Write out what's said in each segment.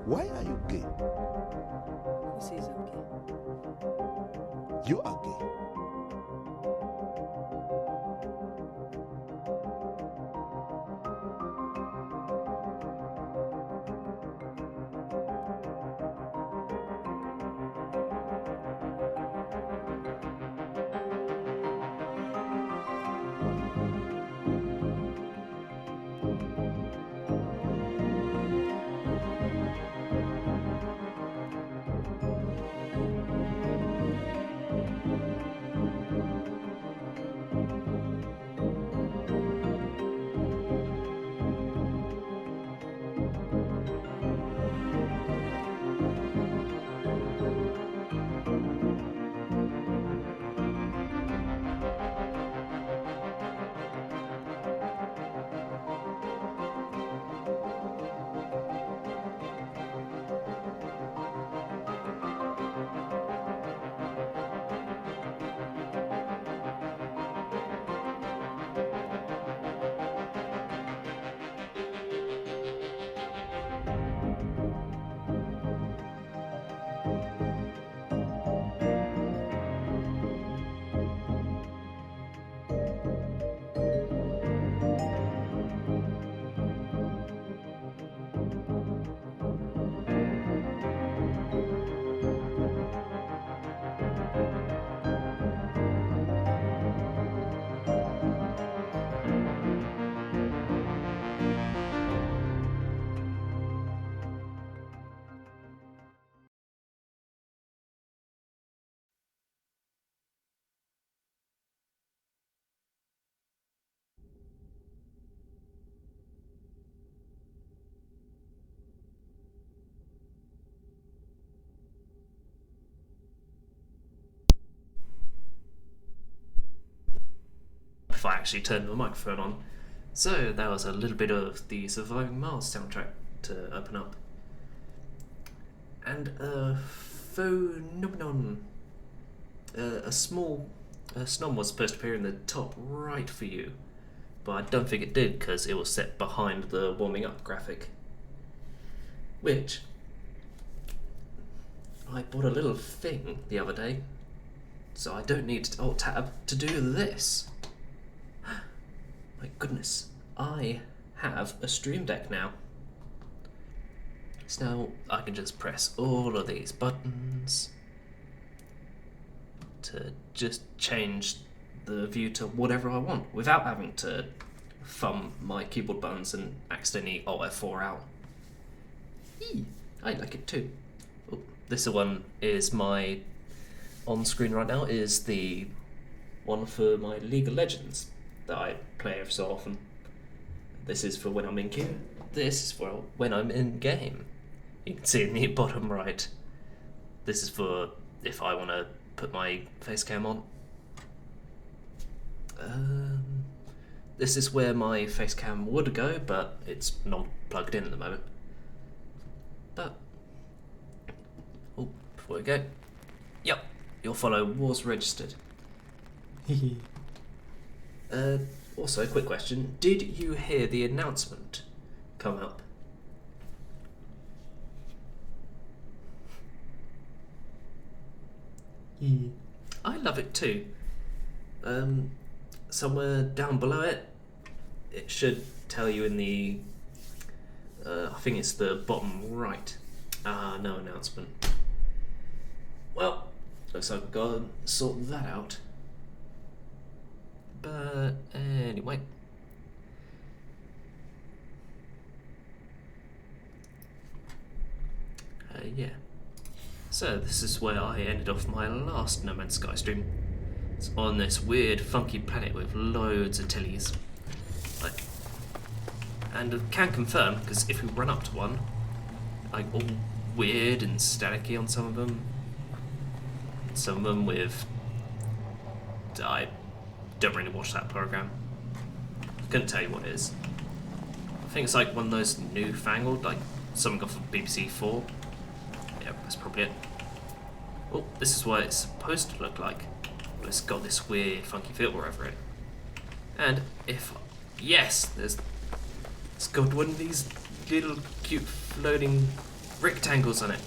Why are you gay? Who says I'm gay? You are gay. if I actually turned the microphone on. So that was a little bit of the Surviving Mars soundtrack to open up. And a phenomenon, a small snom was supposed to appear in the top right for you, but I don't think it did because it was set behind the warming up graphic. Which, I bought a little thing the other day, so I don't need to Alt-Tab to do this. My goodness, I have a Stream Deck now. So now I can just press all of these buttons to just change the view to whatever I want without having to thumb my keyboard buttons and accidentally Alt F4 out. I like it too. Oh, this one is my on screen right now is the one for my League of Legends that I play every so often. This is for when I'm in queue. This is for when I'm in game. You can see in the bottom right. This is for if I want to put my face cam on. This is where my face cam would go, but it's not plugged in at the moment. But, oh, before we go, yep, your follow was registered. Also, quick question, did you hear the announcement come up? I love it too. Somewhere down below it, it should tell you in the, I think it's the bottom right. No announcement. Well, looks like I've got to sort that out. But anyway. Yeah. So this is where I ended off my last No Man's Sky stream. It's on this weird, funky planet with loads of tillies. And I can confirm, because if we run up to one, like all weird and staticky on some of them with... I don't really watch that program. I couldn't tell you what it is. I think it's like one of those newfangled, like something off of BBC 4. Yeah, that's probably it. Oh, this is what it's supposed to look like. But it's got this weird, funky filter over it. And if... Yes! It's got one of these little cute floating rectangles on it.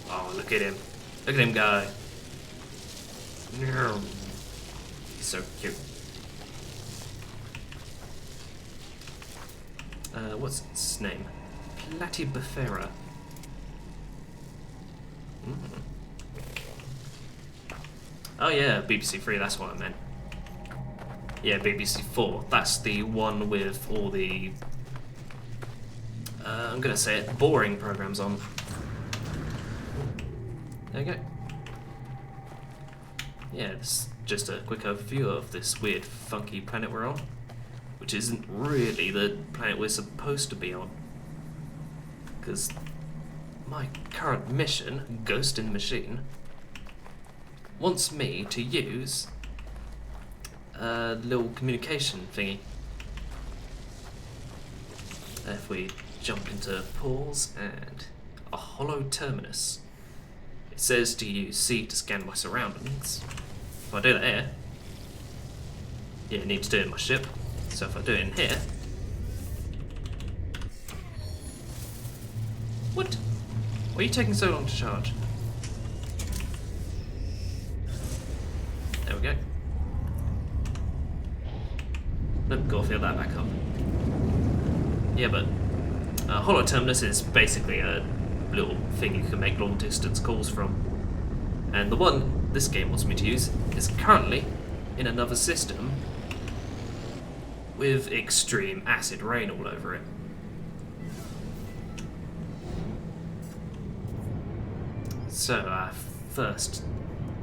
Oh, look at him. Look at him go. He's so cute. What's its name? Platybifera. Oh yeah, BBC 3, that's what I meant. Yeah, BBC 4, that's the one with all the, I'm gonna say it, boring programs on. There you go. Yeah, this is just a quick overview of this weird, funky planet we're on, which isn't really the planet we're supposed to be on. Because my current mission, Ghost in the Machine, wants me to use a little communication thingy. If we jump into pools and a hollow terminus, it says to use C to scan my surroundings. If I do that here, yeah, I need to do it in my ship. So if I do it in here, what? Why are you taking so long to charge? There we go. Nope, gotta fill that back up. Yeah, but hollow terminus is basically a little thing you can make long distance calls from. And the one this game wants me to use is currently in another system with extreme acid rain all over it. So our first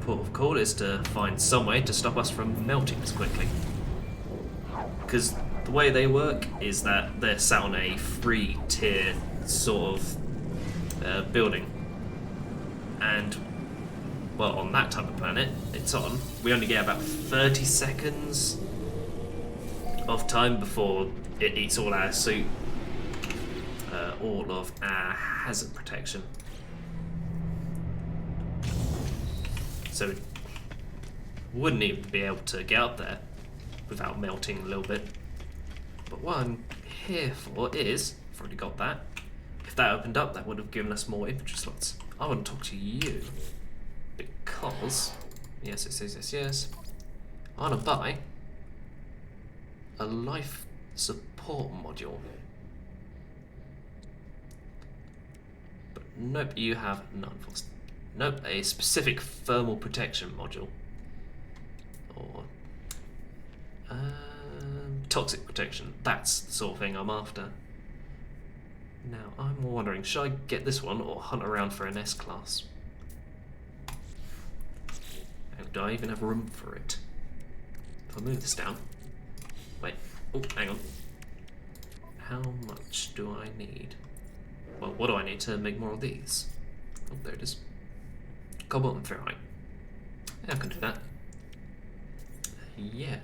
port of call is to find some way to stop us from melting as quickly. Because the way they work is that they're sat on a 3-tier sort of building. And well, on that type of planet it's on, we only get about 30 seconds of time before it eats all our suit, all of our hazard protection. So we wouldn't even be able to get up there without melting a little bit. But what I'm here for is, I've already got that. If that opened up, that would have given us more infantry slots. I want to talk to you because, yes, I want to buy a life support module. But nope, you have none. Nope, a specific thermal protection module. Or toxic protection. That's the sort of thing I'm after. Now, I'm wondering, should I get this one or hunt around for an S-class? And do I even have room for it? If I move this down... Wait, oh, hang on. How much do I need? Well, what do I need to make more of these? Oh, there it is. Cobalt and ferrite. Yeah, I can do that. Yeah.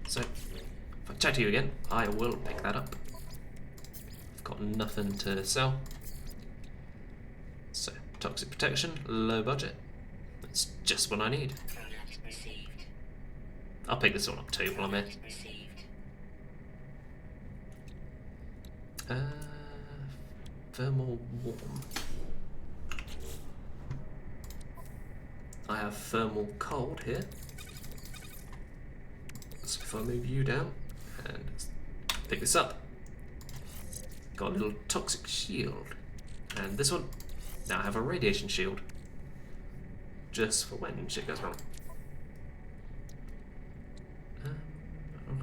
So, if I chat to you again, I will pick that up. I've got nothing to sell. So, toxic protection, low budget. That's just what I need. I'll pick this one up too while I'm here. Thermal warm. I have thermal cold here. So if I move you down and pick this up, got a little toxic shield. And this one, now I have a radiation shield. Just for when shit goes wrong.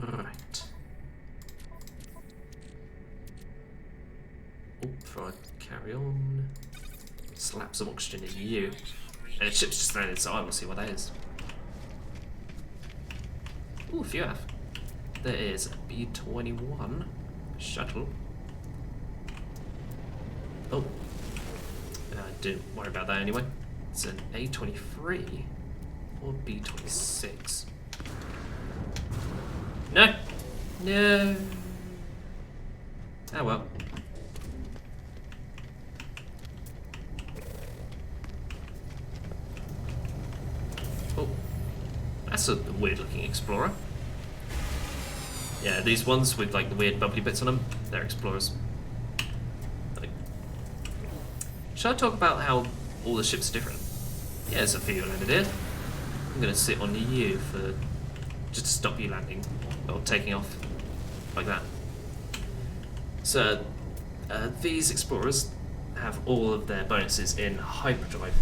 Right. Oh, before I carry on, slap some oxygen in you. And the ship's just landed, so I will see what that is. Ooh, a few have. There is a B-21 shuttle. Oh, didn't worry about that anyway. It's an A-23 or B-26. No! No! Oh well. Oh, that's a weird looking explorer. Yeah, these ones with like the weird bubbly bits on them, they're explorers. Like, should I talk about how all the ships are different? Yeah, there's a few landed here. I'm gonna sit on you for just to stop you landing or taking off like that. So these explorers have all of their bonuses in hyperdrive.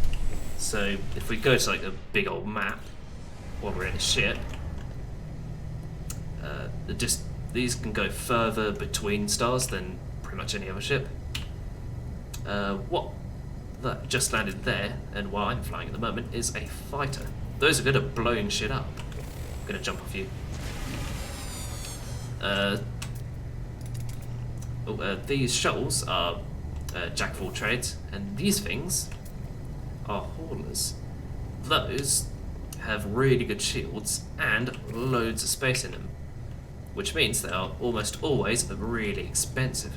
So if we go to like a big old map while we're in a ship, these can go further between stars than pretty much any other ship. What that just landed there, and what I'm flying at the moment, is a fighter. Those are good at blowing shit up. I'm gonna jump off you. These shuttles are jack of all trades, and these things are haulers. Those have really good shields and loads of space in them, which means they are almost always really expensive.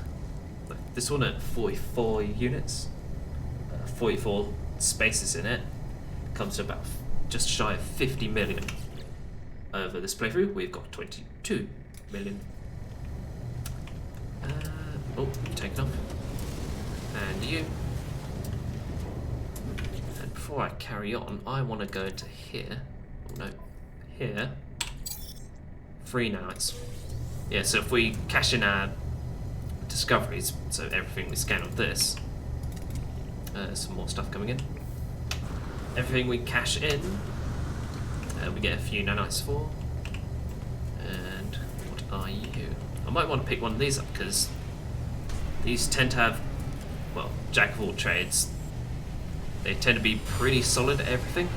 Like this one at 44 units, 44 spaces in it, comes to about just shy of 50 million. Over this playthrough, we've got 22 million. Oh, you've taken off. And you. And before I carry on, I want to go into here. Oh no, here. 3 nanites. Yeah, so if we cash in our discoveries, so everything we scan of this, some more stuff coming in. Everything we cash in, we get a few nanites for. And what are you? I might want to pick one of these up because these tend to have, well, jack of all trades. They tend to be pretty solid at everything.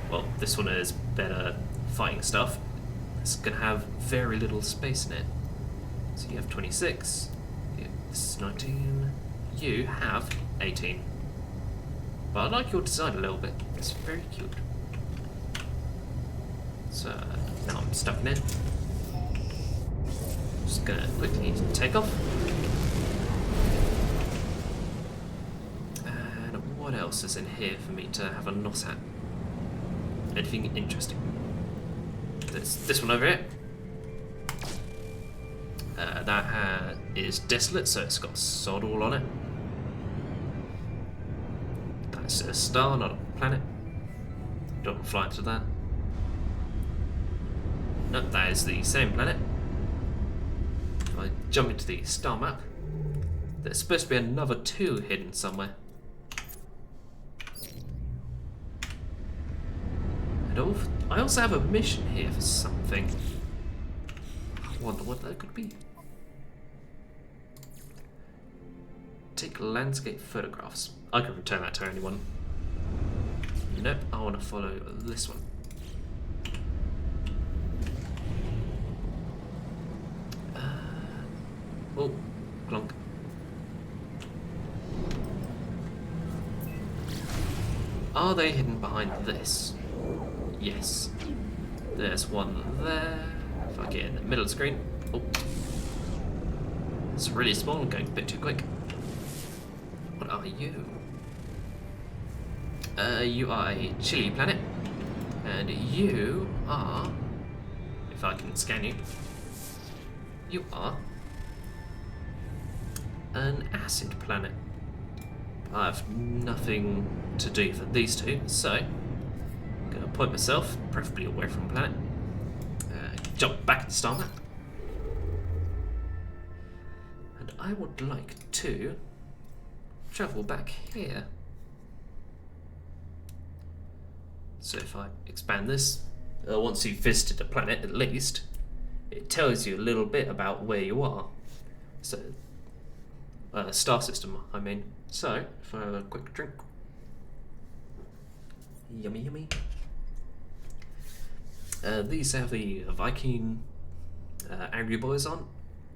Well, this one is better fighting stuff. It's going to have very little space in it. So you have 26, this is 19, you have 18. But I like your design a little bit. It's very cute. So now I'm stuck in it. Just gonna quickly take off. And what else is in here for me to have a nos at? Anything interesting? There's this one over here. That is desolate, so it's got sod all on it. That's a star, not a planet. Don't fly into that. Nope, that is the same planet. If I jump into the star map, there's supposed to be another 2 hidden somewhere. And I also have a mission here for something. I wonder what that could be. Take landscape photographs. I could return that to anyone. Nope, I want to follow this one. Oh, clunk. Are they hidden behind this? Yes. There's one there. If I get in the middle of the screen. Oh. It's really small and going a bit too quick. What are you? You are a chili planet. And you are... If I can scan you. You are... an acid planet. I have nothing to do for these two, so I'm going to point myself, preferably away from the planet, jump back to the star map, and I would like to travel back here. So if I expand this, once you've visited a planet at least, it tells you a little bit about where you are. So star system, I mean. So, if I have a quick drink. Yummy, yummy. These have the Viking Angry Boys on.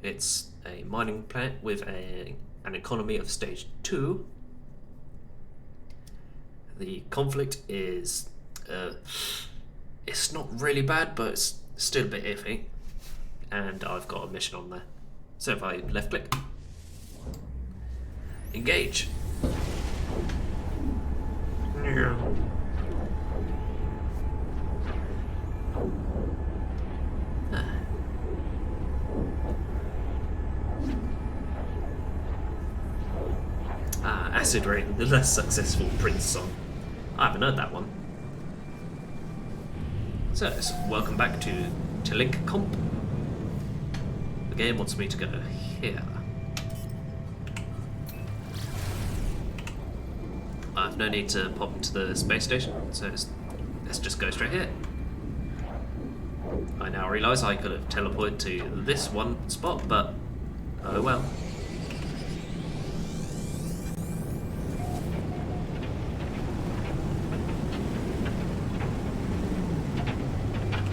It's a mining planet with an economy of stage 2. The conflict is... it's not really bad, but it's still a bit iffy. And I've got a mission on there. So if I left click... engage. Yeah. Acid Rain, the less successful Prince song. I haven't heard that one. So, welcome back to Link Comp. The game wants me to go here. I have no need to pop into the space station, so let's just go straight here. I now realise I could have teleported to this one spot, but oh well.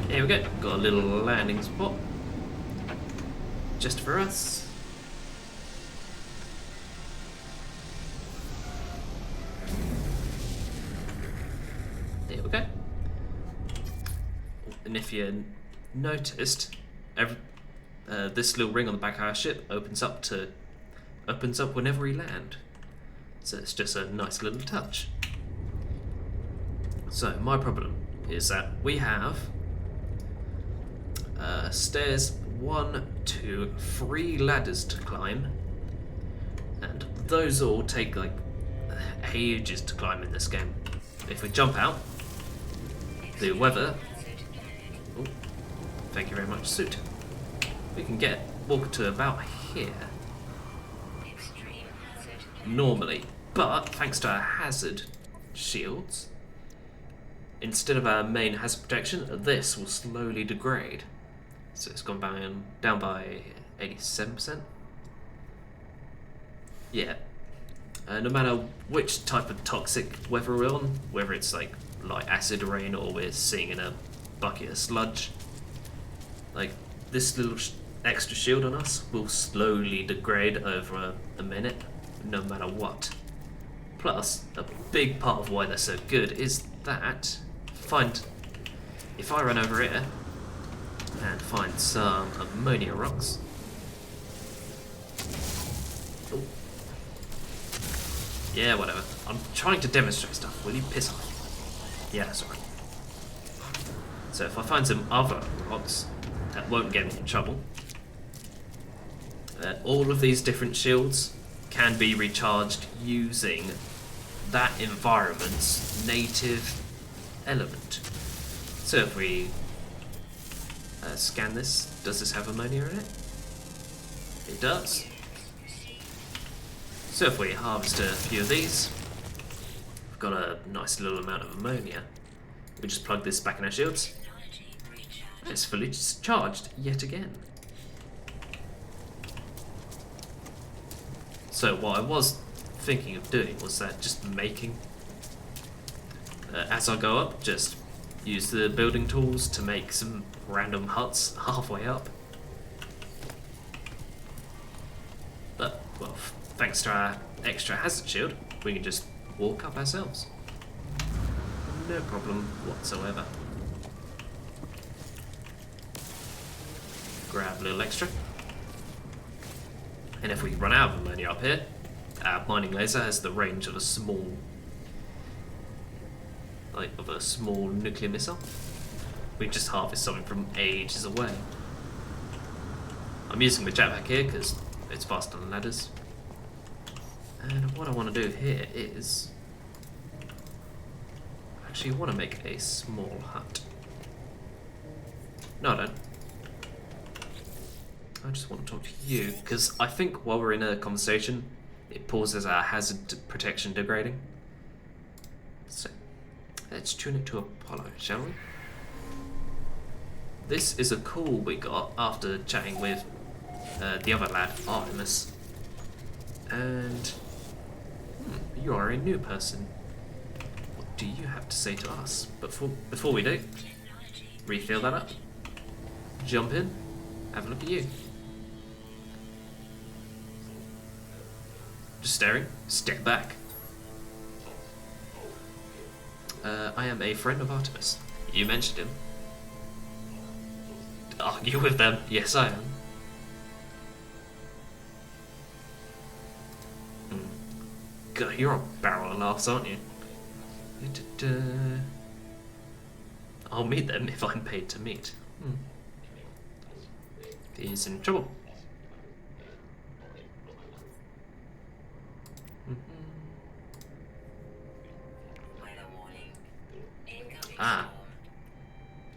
Here we go, got a little landing spot just for us. There we go. And if you noticed, this little ring on the back of our ship opens up whenever we land. So it's just a nice little touch. So my problem is that we have stairs 1, 2, 3 ladders to climb, and those all take like ages to climb in this game. If we jump out, the weather. Oh, thank you very much, suit. We can walk to about here normally, but thanks to our hazard shields, instead of our main hazard protection, this will slowly degrade. So it's gone down by 87%. Yeah. No matter which type of toxic weather we're on, whether it's like acid rain or we're sitting in a bucket of sludge, like this little extra shield on us will slowly degrade over a minute, no matter what. Plus, a big part of why they're so good is that if I run over here and find some ammonia rocks. Oh. Yeah, whatever. I'm trying to demonstrate stuff. Will you piss off? Yeah, sorry. So if I find some other rocks, that won't get me in trouble. All of these different shields can be recharged using that environment's native element. So if we scan this, does this have ammonia in it? It does. So if we harvest a few of these, we've got a nice little amount of ammonia. We just plug this back in our shields. It's fully charged yet again. So what I was thinking of doing was that just making, as I go up, just use the building tools to make some random huts halfway up. But, well, thanks to our extra hazard shield, we can just walk up ourselves. No problem whatsoever. Grab a little extra. And if we run out of ammonia up here, our mining laser has the range of a small nuclear missile. We just harvest something from ages away. I'm using the jetpack here because it's faster than ladders. And what I want to do here is actually I want to make a small hut. No, I don't. I just want to talk to you because I think while we're in a conversation, it pauses our hazard protection degrading. So let's tune it to Apollo, shall we? This is a call we got after chatting with the other lad, Artemis. And you are a new person. What do you have to say to us? But before we do, refill that up. Jump in, have a look at you. Just staring, step back. I am a friend of Artemis. You mentioned him. Argue with them? Yes, I am. God, you're a barrel of laughs, aren't you? I'll meet them if I'm paid to meet. He's in trouble.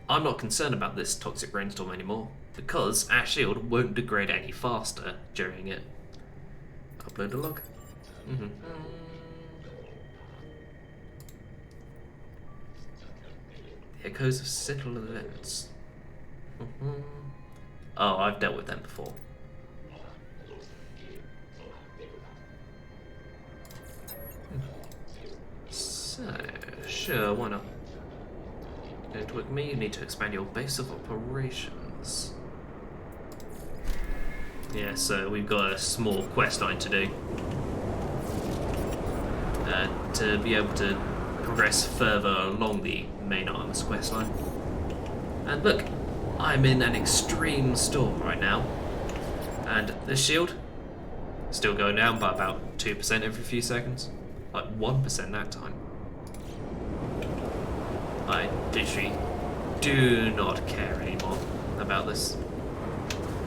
I'm not concerned about this toxic rainstorm anymore because our shield won't degrade any faster during it. Upload a log. The echoes of settled events. Oh, I've dealt with them before. So, sure, why not? Don't with me, you need to expand your base of operations. Yeah, so we've got a small quest line to do. To be able to progress further along the main Artemis quest line. And look, I'm in an extreme storm right now. And this shield, still going down by about 2% every few seconds. Like 1% that time. I literally do not care anymore about this.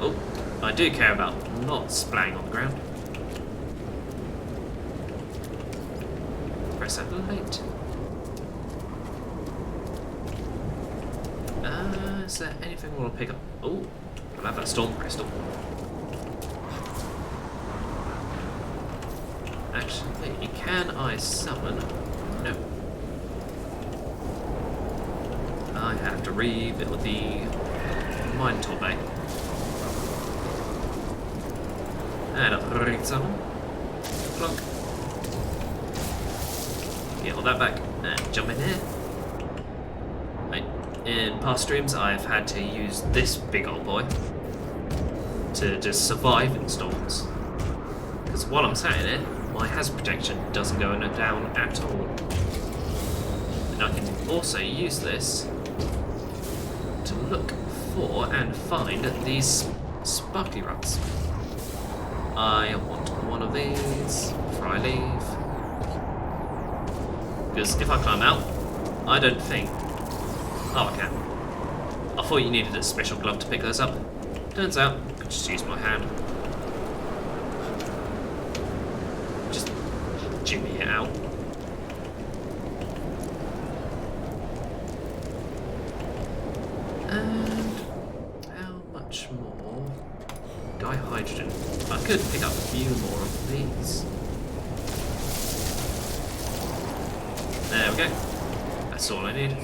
Oh, I do care about not splatting on the ground. Press that light. Is there anything I want to pick up? Oh, I'll have that storm crystal. Actually, can I summon? No. I have to rebuild the mine tool bay. And a read summon. Plunk. Get all that back and jump in here. Right. In past streams, I've had to use this big old boy to just survive in storms. Because while I'm sat in it, my hazard protection doesn't go down at all. And I can also use this to look for and find these sparkly rocks. I want one of these before I leave. Because if I climb out, I don't think... Oh, I can. I thought you needed a special glove to pick those up. Turns out, I could just use my hand. Just jimmy it out. And how much more? Dihydrogen. I could pick up a few more of these. There we go. That's all I need.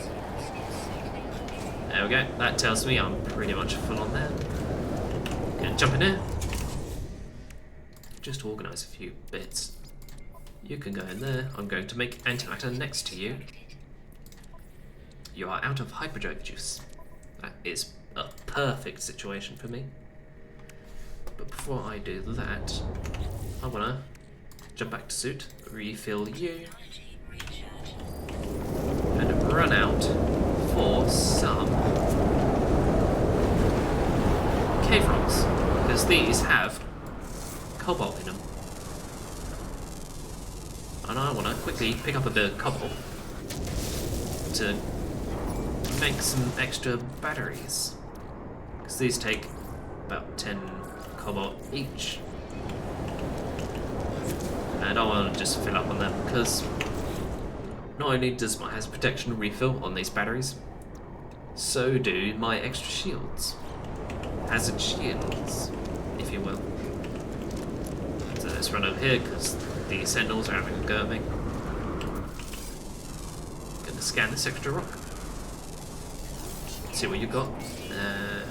There we go. That tells me I'm pretty much full on there. Gonna jump in here. Just organise a few bits. You can go in there. I'm going to make antimatter next to you. You are out of hyperdrive juice. That is a perfect situation for me. But before I do that, I wanna jump back to suit, refill you, and run out for some cave rocks, because these have cobalt in them. And I wanna quickly pick up a bit of cobalt to make some extra batteries, because these take about 10 cobalt each, and I want to just fill up on them because not only does my hazard protection refill on these batteries, so do my extra shields, hazard shields, if you will. So let's run over here because the sentinels are having a go at me. Gonna scan this extra rock. See what you got, and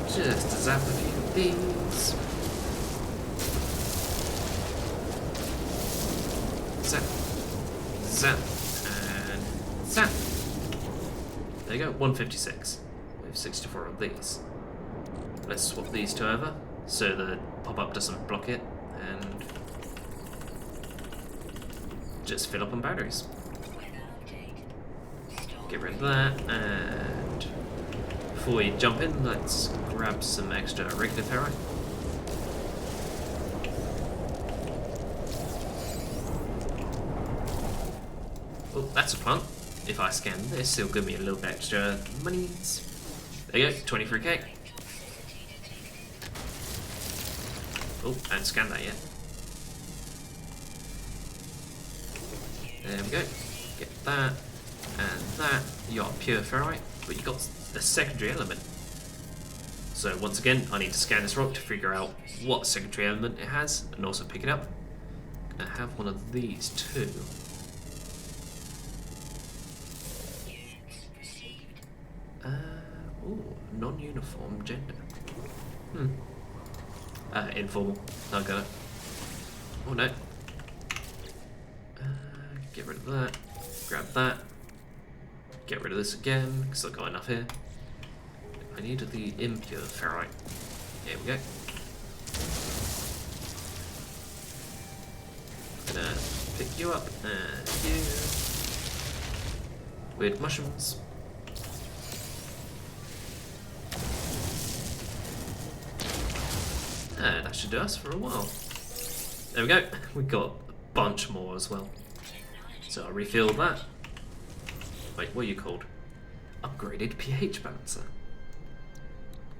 just to zap a few things. Zap, zap, and zap. There you go, 156. We have 64 of these. Let's swap these two over so the pop-up doesn't block it, and just fill up on batteries. Get rid of that, and before we jump in, let's grab some extra regular ferrite. Oh, that's a plant. If I scan this, it'll give me a little bit extra monies. There you go, 23k. Oh, I haven't scanned that yet. There we go. Get that. And that, you got pure ferrite, but you got the secondary element. So once again, I need to scan this rock to figure out what secondary element it has, and also pick it up. I have one of these too. Ooh, non-uniform gender. Informal. I got it. Oh no. Get rid of that. Grab that. Get rid of this again, because I've got enough here. I need the impure ferrite. Here we go. Gonna pick you up, and you. Weird mushrooms. And that should do us for a while. There we go. We got a bunch more as well. So I'll refill that. Wait, what are you called? Upgraded pH balancer.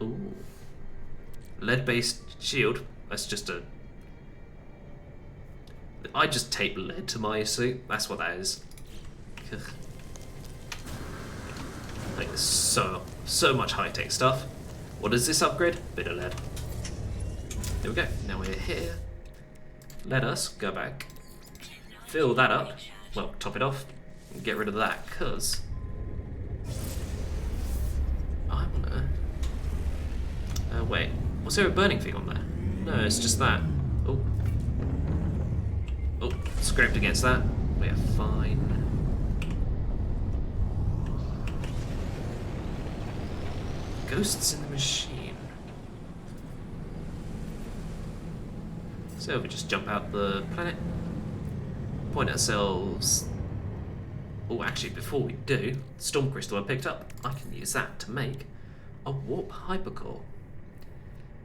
Ooh. Lead-based shield. That's just a... I just tape lead to my suit. That's what that is. Like, there's so much high-tech stuff. What does this upgrade? Bit of lead. There we go. Now we're here. Let us go back. Fill that up. Well, top it off. And get rid of that, because I wanna... wait. Was there a burning thing on there? No, it's just that. Oh. Oh, scraped against that. We're fine. Ghosts in the machine. So we just jump out the planet, point ourselves. Oh, actually, before we do, the storm crystal I picked up, I can use that to make a warp hypercore.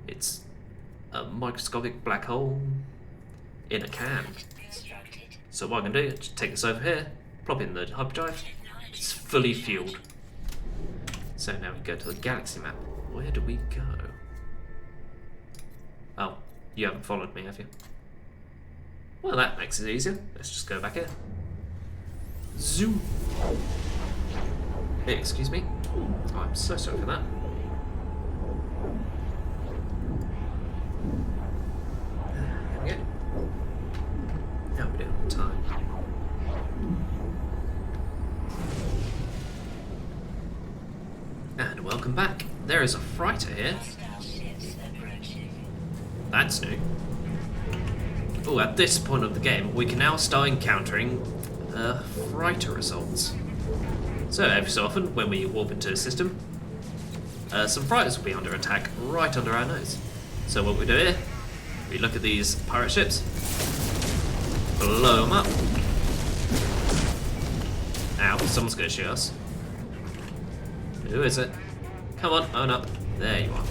It's a microscopic black hole in a can. So what I can do is just take this over here, plop it in the hyperdrive. It's fully fueled. So now we go to the galaxy map. Where do we go? Oh, you haven't followed me, have you? Well, that makes it easier. Let's just go back here. Zoom. Hey, excuse me. Oh, I'm so sorry for that. There we go. How we doing on time? And welcome back. There is a freighter here. That's new. Oh, at this point of the game, we can now start encountering freighter results. So every so often, when we warp into a system, some freighters will be under attack right under our nose. So what we do here, we look at these pirate ships, blow them up. Ow, someone's going to shoot us. Who is it? Come on, own up. There you are.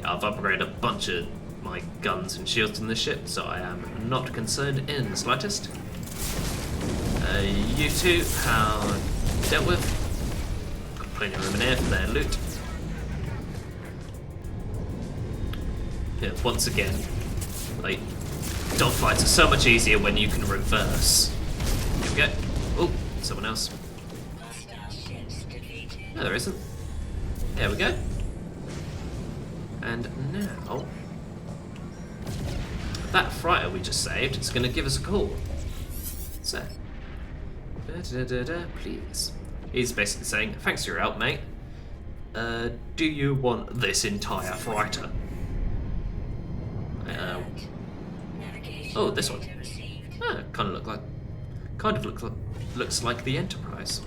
Yeah, I've upgraded a bunch of my guns and shields in this ship, so I am not concerned in the slightest. You two are dealt with. Got plenty of room in here for their loot. Yeah, once again, like, dogfights are so much easier when you can reverse. Here we go. Oh, someone else. No, there isn't. There we go. And now, that freighter we just saved is going to give us a call. So, please. He's basically saying, thanks for your help, mate. Do you want this entire freighter? Oh, this one. Oh, looks like the Enterprise.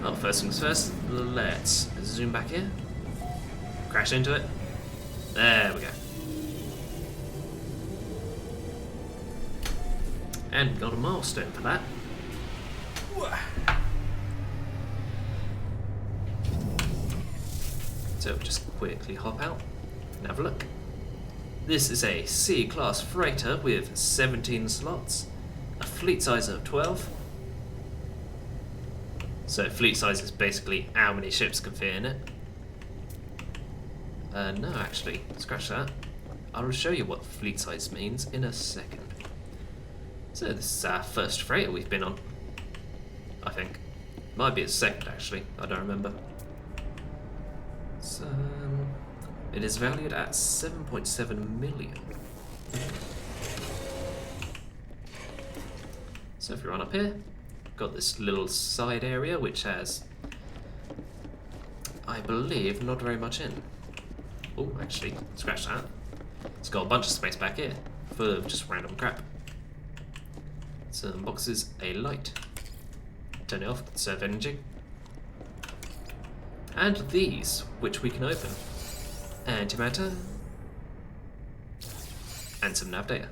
Well, first things first, let's zoom back here. Crash into it. There we go. And we got a milestone for that. So just quickly hop out and have a look. This is a C-class freighter with 17 slots, a fleet size of 12. So fleet size is basically how many ships can fit in it. No, actually, scratch that. I'll show you what fleet size means in a second. So this is our first freighter we've been on, I think. Might be a second, actually. I don't remember. So, it is valued at 7.7 million. So if we run up here, got this little side area which has, I believe, not very much in. Oh, actually, scratch that. It's got a bunch of space back here for just random crap. Some boxes, a light. Turn it off, conserve energy. And these, which we can open. Antimatter. And some nav data.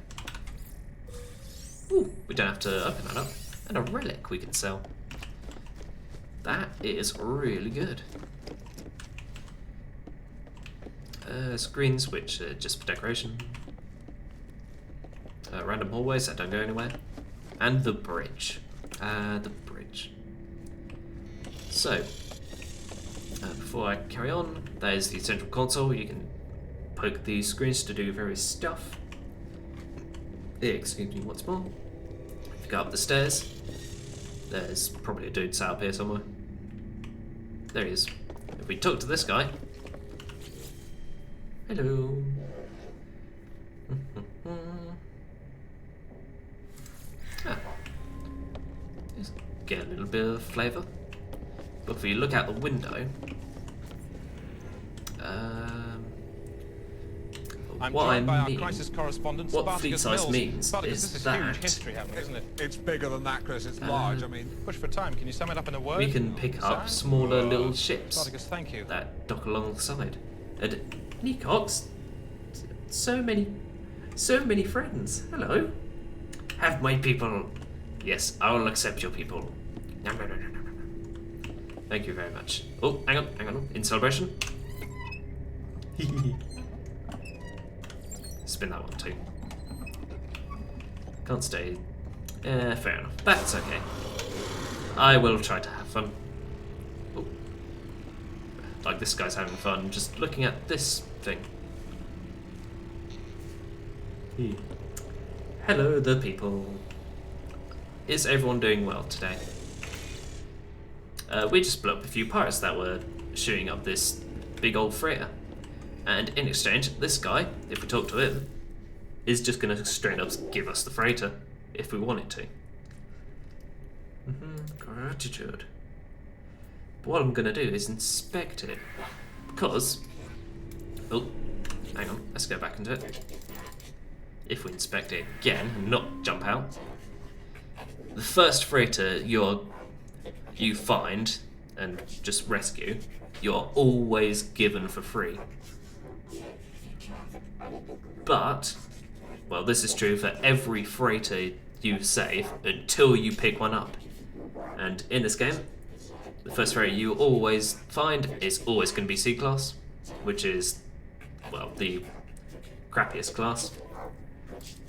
Ooh, we don't have to open that up. And a relic we can sell. That is really good. Screen switch, just for decoration. Random hallways that don't go anywhere. And the bridge. The bridge. So, before I carry on, that is the central console. You can poke these screens to do various stuff. Excuse me once more. If you go up the stairs, there's probably a dude sat up here somewhere. There he is. If we talk to this guy. Hello. Just get a little bit of flavour. But if you look out the window, what I mean, what fleet size means is that it's bigger than that, Chris. It's large. I mean, push for time. Can you sum it up in a word? We can pick up smaller little ships Spartacus, thank you. that dock alongside. And Nicox, So many friends. Hello. Have my people. Yes, I will accept your people. Nom, nom, nom, nom, nom, nom. Thank you very much. Oh, hang on. In celebration. Spin that one too. Can't stay. Fair enough. That's okay. I will try to have fun. Oh. Like this guy's having fun just looking at this thing. Hello, the people. Is everyone doing well today? We just blew up a few pirates that were shooting up this big old freighter. And in exchange, this guy, if we talk to him, is just going to straight up give us the freighter if we want it to. Gratitude. But what I'm going to do is inspect it. Because... Oh, hang on. Let's go back into it. If we inspect it again and not jump out, the first freighter you find and just rescue, you're always given for free. But, well, this is true for every freighter you save until you pick one up. And in this game, the first freighter you always find is always going to be C-class, which is, well, the crappiest class.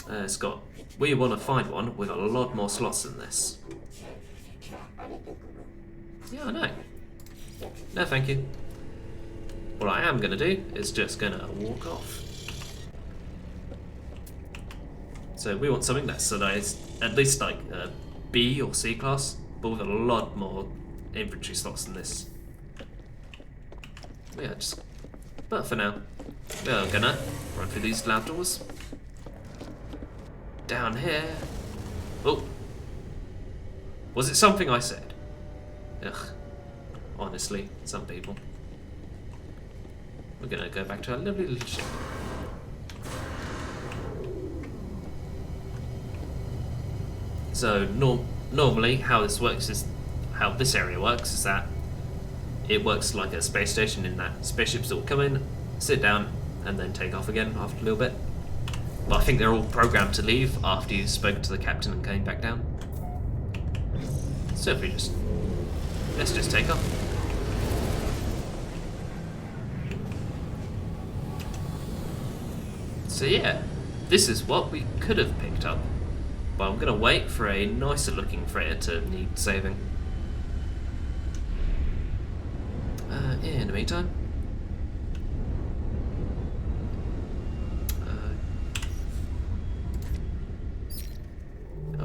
It's got, we want to find one with a lot more slots than this. Yeah, I know. No, thank you. What I am going to do is just going to walk off. So we want something that's at least like a B or C class, but with a lot more infantry slots than this. Yeah, but for now, we're gonna run through these lab doors. Down here. Oh. Was it something I said? Ugh. Honestly, some people. We're gonna go back to our lovely little ship. So normally how this area works is that it works like a space station in that spaceships will come in, sit down, and then take off again after a little bit. But I think they're all programmed to leave after you've spoken to the captain and came back down. So if we let's just take off. So yeah, this is what we could have picked up. But I'm going to wait for a nicer looking freighter to need saving. In the meantime,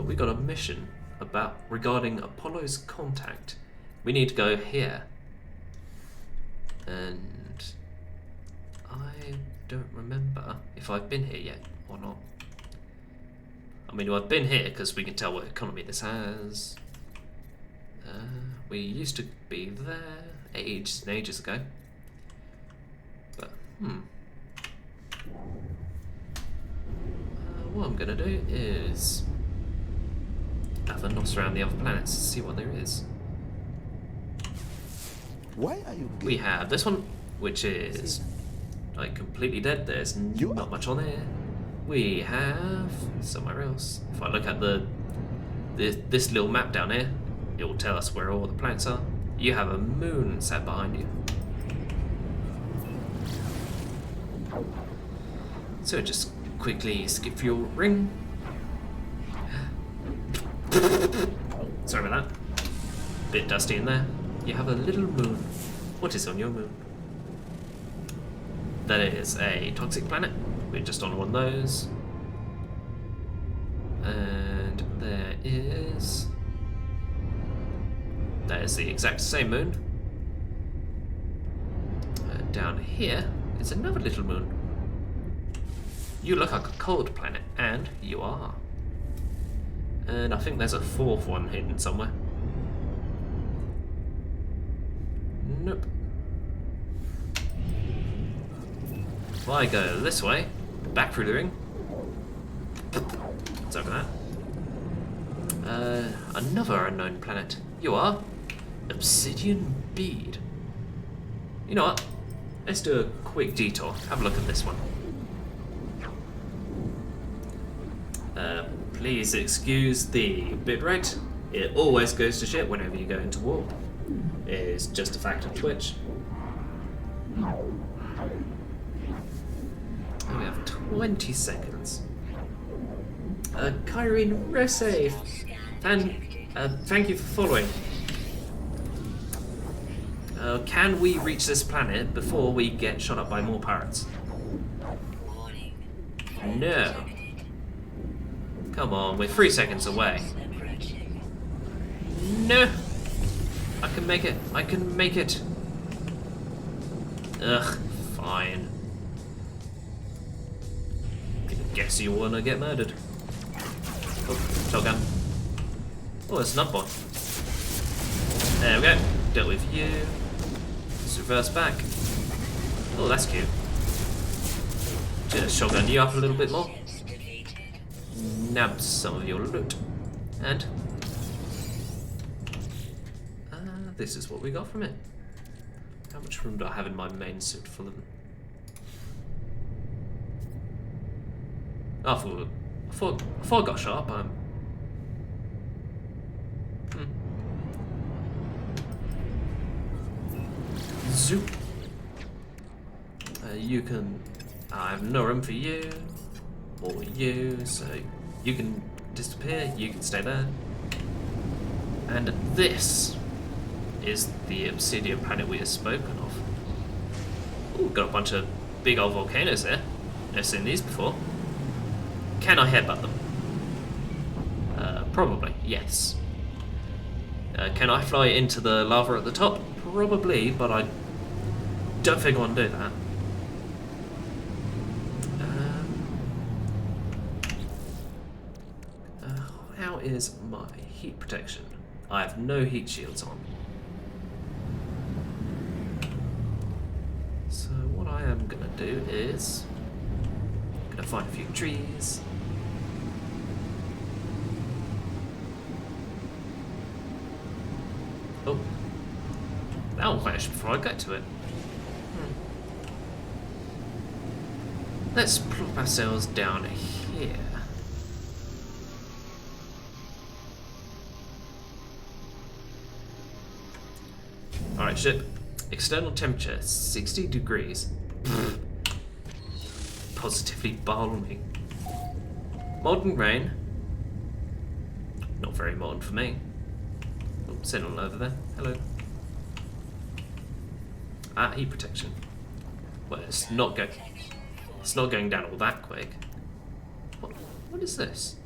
we got a mission regarding Apollo's contact. We need to go here. And I don't remember if I've been here yet or not. I mean, I've been here because we can tell what economy this has. We used to be there ages and ages ago. But, what I'm going to do is have a nos around the other planets to see what there is. Why are you? We have this one, which is like completely dead. There's not much on there. We have somewhere else. If I look at this little map down here, it will tell us where all the planets are. You have a moon sat behind you. So just quickly skip fuel ring. Sorry about that. Bit dusty in there. You have a little moon. What is on your moon? That is a toxic planet. We're just on one of those. And that is the exact same moon. Down here is another little moon. You look like a cold planet, and you are. And I think there's a fourth one hidden somewhere. Nope. If I go this way, back through the ring. Let's open that. Another unknown planet. You are? Obsidian bead. You know what? Let's do a quick detour. Have a look at this one. Please excuse the bitrate. It always goes to shit whenever you go into war. It is just a fact of Twitch. And we have 20 seconds. Kyrene Resave, thank you for following. Can we reach this planet before we get shot up by more pirates? No. Come on, we're 3 seconds away. No. I can make it. I can make it. Ugh, fine. Guess you wanna get murdered. Oh, shotgun. Oh, there's another one. There we go. Dealt with you. Let's reverse back. Oh, that's cute. Just shotgun you up a little bit more. Nab some of your loot. And this is what we got from it. How much room do I have in my main suit full of them? Oh, before I got shot up, Zoop. You can. I have no room for you or you, so you can disappear. You can stay there. And this is the obsidian planet we have spoken of. Ooh, got a bunch of big old volcanoes there. Never seen these before. Can I headbutt them? Probably, yes. Can I fly into the lava at the top? Probably, but I don't think I want to do that. How is my heat protection? I have no heat shields on. So what I am gonna do is gonna find a few trees. Oh, that'll vanish before I get to it. Let's plop ourselves down here. Alright, ship. External temperature 60 degrees. Positively balmy. Modern rain. Not very modern for me. Oh, Sentinel over there. Hello. Ah, heat protection. Well, it's not going down all that quick. What is this?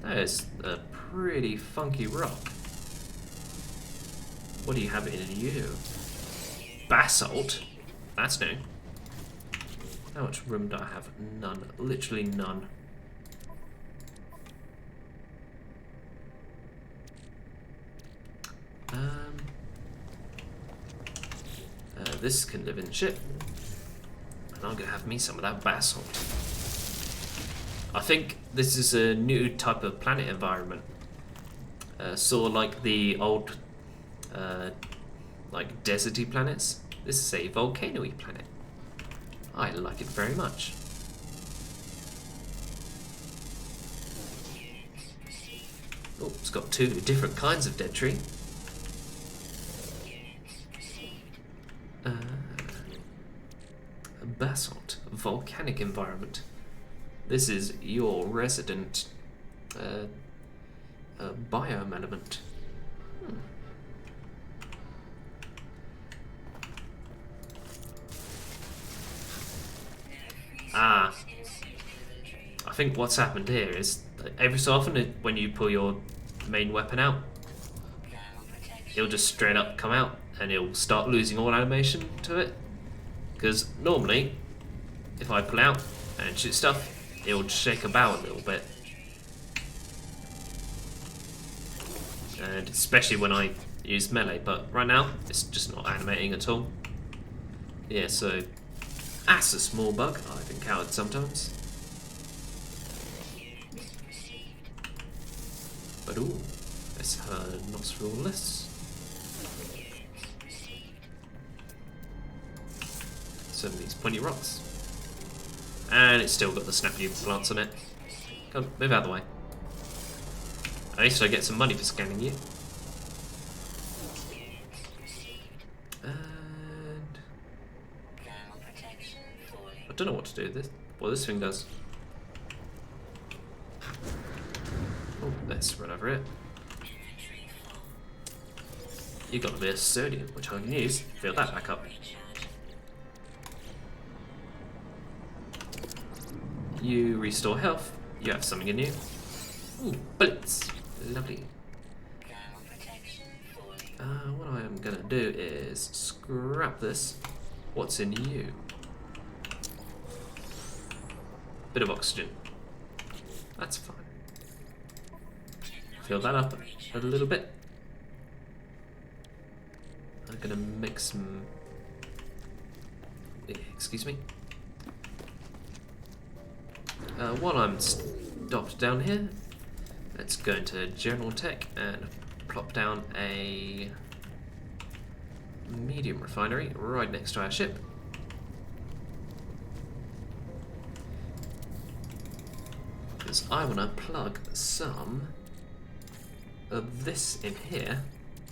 That is a pretty funky rock. What do you have in you? Basalt? That's new. How much room do I have? None. Literally none. This can live in ship. And I'm gonna have me some of that basalt. I think this is a new type of planet environment. Sort of like the old like deserty planets. This is a volcano-y planet. I like it very much. Oh, it's got 2 different kinds of dead tree. Basalt, volcanic environment. This is your resident biome element. Ah, I think what's happened here is that every so often when you pull your main weapon out, it'll just straight up come out and it'll start losing all animation to it. Because normally, if I pull out and shoot stuff, it'll just shake about a little bit. And especially when I use melee, but right now, it's just not animating at all. Yeah, so that's a small bug I've encountered sometimes. But ooh, let's not scroll this. Some of these pointy rocks. And it's still got the snappy plants on it. Come on, move out of the way. At least I get some money for scanning you. And I don't know what to do with this. What this thing does. Oh, let's run over it. You got a bit of sodium, which I can use. Fill that back up. You restore health. You have something in you. Ooh, bullets. Lovely. What I am gonna do is scrap this. What's in you? Bit of oxygen. That's fine. Fill that up a little bit. I'm gonna mix some. Excuse me. While I'm stopped down here, let's go into General Tech and plop down a medium refinery right next to our ship. Because I want to plug some of this in here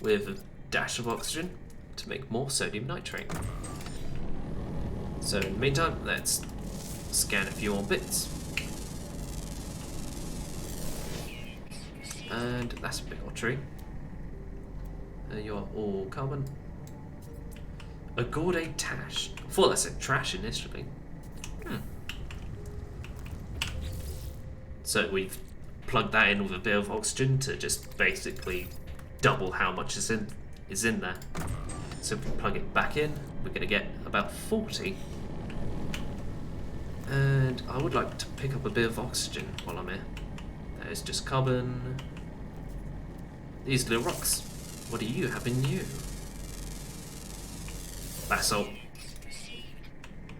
with a dash of oxygen to make more sodium nitrate. So in the meantime, let's scan a few more bits. And that's a big old tree. You're all carbon. A Gorde Tash. I thought that said trash initially. So we've plugged that in with a bit of oxygen to just basically double how much is in there. So if we plug it back in, we're going to get about 40. And I would like to pick up a bit of oxygen while I'm here. That is just carbon. These little rocks. What do you have in you? Basalt.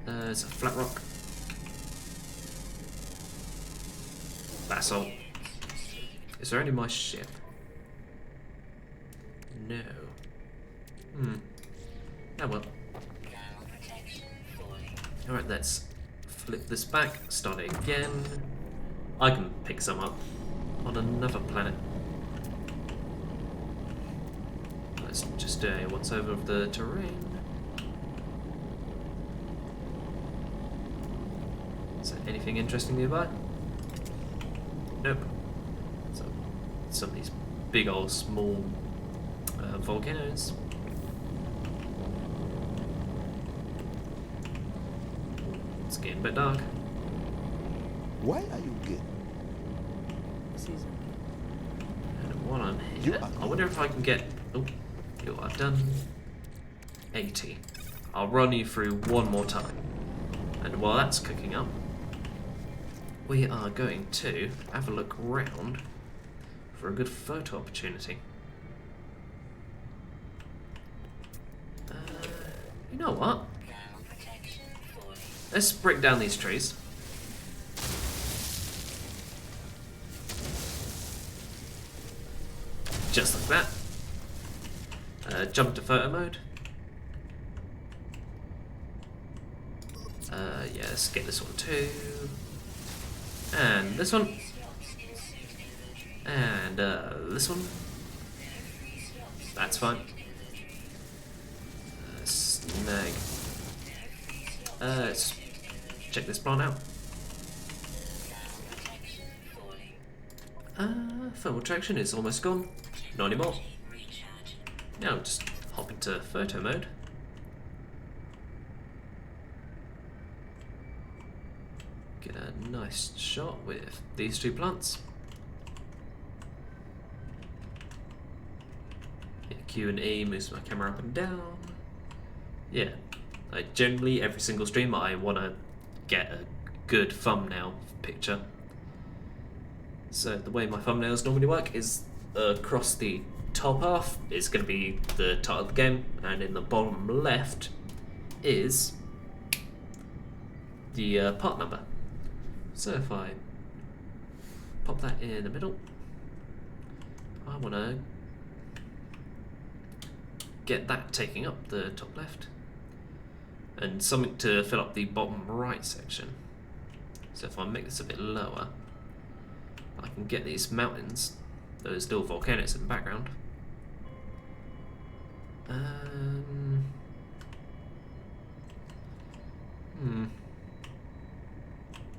It's a flat rock. Basalt. Is there any in my ship? No. Oh well. Alright, let's flip this back, start it again. I can pick some up on another planet. Let's just do a once over of the terrain. Is there anything interesting nearby? Nope. So, some of these big old small volcanoes. It's getting a bit dark. Why are you good? Season. And while I'm here, I wonder if I can get. Oh, I've done 80. I'll run you through one more time. And while that's cooking up, we are going to have a look round for a good photo opportunity. You know what? Let's break down these trees. Just like that. Jump to photo mode. Yeah, let's get this one too. And this one. And this one. That's fine. Snag. Let's check this plant out. Thermal traction is almost gone. Not anymore. Now just hop into photo mode. Get a nice shot with these two plants. Hit Q and E, moves my camera up and down. Yeah, generally every single stream I want to get a good thumbnail picture. So the way my thumbnails normally work is across the top half is going to be the title of the game, and in the bottom left is the part number. So if I pop that in the middle, I want to get that taking up the top left, and something to fill up the bottom right section. So if I make this a bit lower, I can get these mountains, those little volcanoes in the background.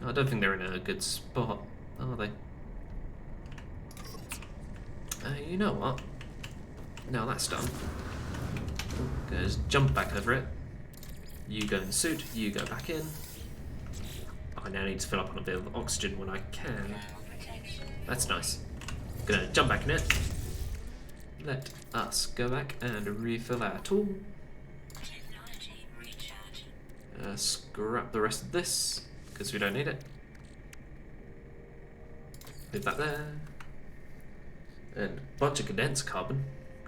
I don't think they're in a good spot, are they? You know what? Now that's done. Just jump back over it. You go in the suit, you go back in. I now need to fill up on a bit of oxygen when I can. That's nice. Gonna jump back in it. Let us go back and refill our tool. Scrap the rest of this, because we don't need it. Leave that there. And a bunch of condensed carbon.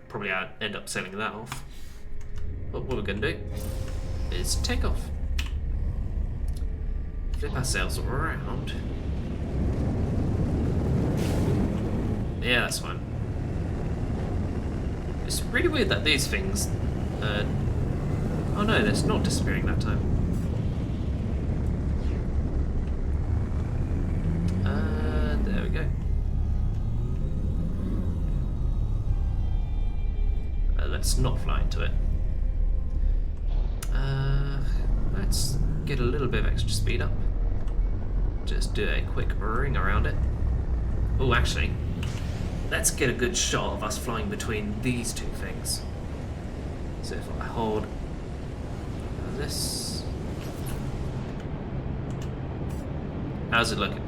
Probably end up selling that off. But what we're going to do is take off. Flip ourselves around. Yeah, that's fine. It's really weird that these things... oh no, it's not disappearing that time. There we go. Let's not fly into it. Let's get a little bit of extra speed up. Just do a quick ring around it. Oh, actually, let's get a good shot of us flying between these two things. So if I hold this, how's it looking?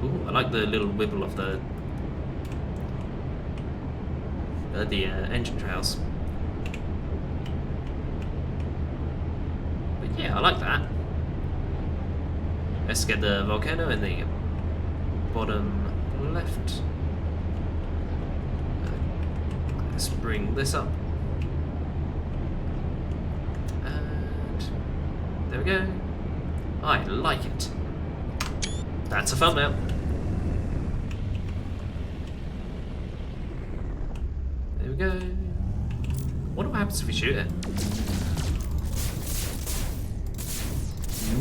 Ooh, I like the little wibble of the engine trails. But yeah, I like that. Let's get the volcano in the bottom left. Let's bring this up. And there we go. I like it. That's a thumbnail. There we go. Wonder what happens if we shoot it.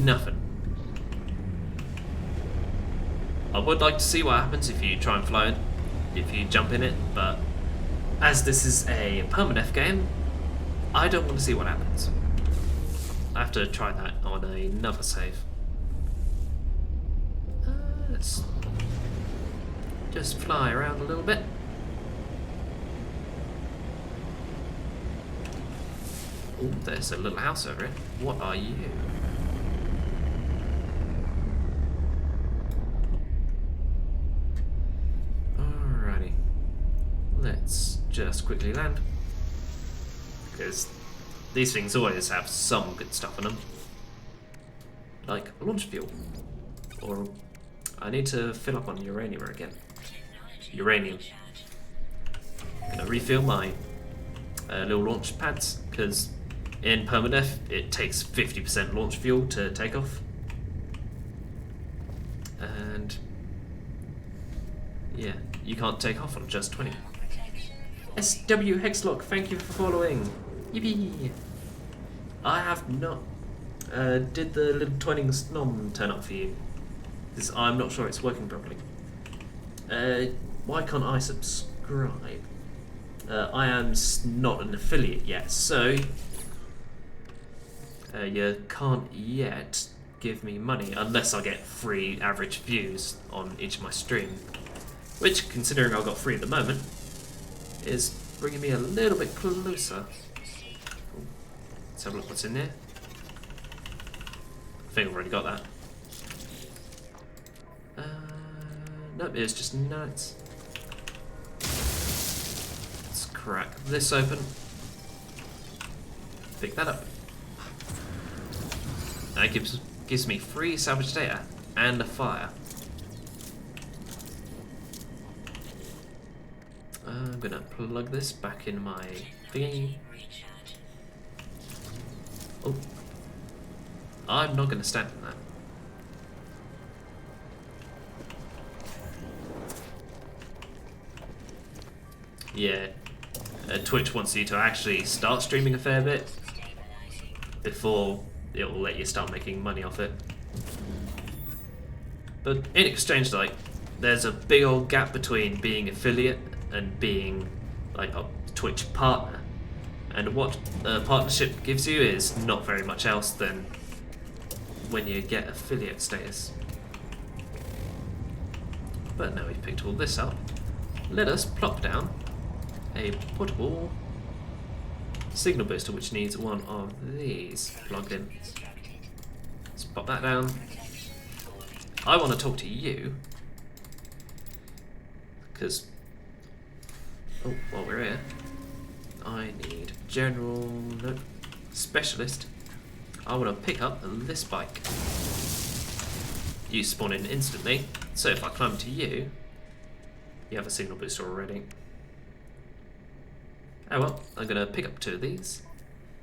Nothing. I would like to see what happens if you try and fly it, if you jump in it, but as this is a Permadeath game, I don't want to see what happens. I have to try that on another save. Let's just fly around a little bit. Oh, there's a little house over it. What are you? Alrighty. Let's just quickly land. Because these things always have some good stuff in them. Like launch fuel. Or I need to fill up on uranium again. Uranium. Gonna refill my little launch pads, because in Permadeath it takes 50% launch fuel to take off. And yeah, you can't take off on just 20. SW Hexlock, thank you for following. Yippee! I have not. Did the little Twinings nom turn up for you? Because I'm not sure it's working properly. Why can't I subscribe? I am not an affiliate yet, so you can't yet give me money unless I get free average views on each of my stream. Which, considering I've got free at the moment, is bringing me a little bit closer. Ooh. Let's have a look what's in there. I think I've already got that. Nope, it's just nuts. Let's crack this open. Pick that up. That gives me free salvage data and a fire. I'm gonna plug this back in my thingy. Oh, I'm not gonna stand in that. Yeah, Twitch wants you to actually start streaming a fair bit before it will let you start making money off it. But in exchange, like, there's a big old gap between being affiliate and being like a Twitch partner. And what a partnership gives you is not very much else than when you get affiliate status. But now we've picked all this up, let us plop down a portable signal booster which needs one of these plugged in. Let's pop that down. I want to talk to you because, oh, while we're here, I need general, nope, specialist. I want to pick up this bike. You spawn in instantly, so if I climb to you, you have a signal booster already. Oh well, I'm going to pick up 2 of these,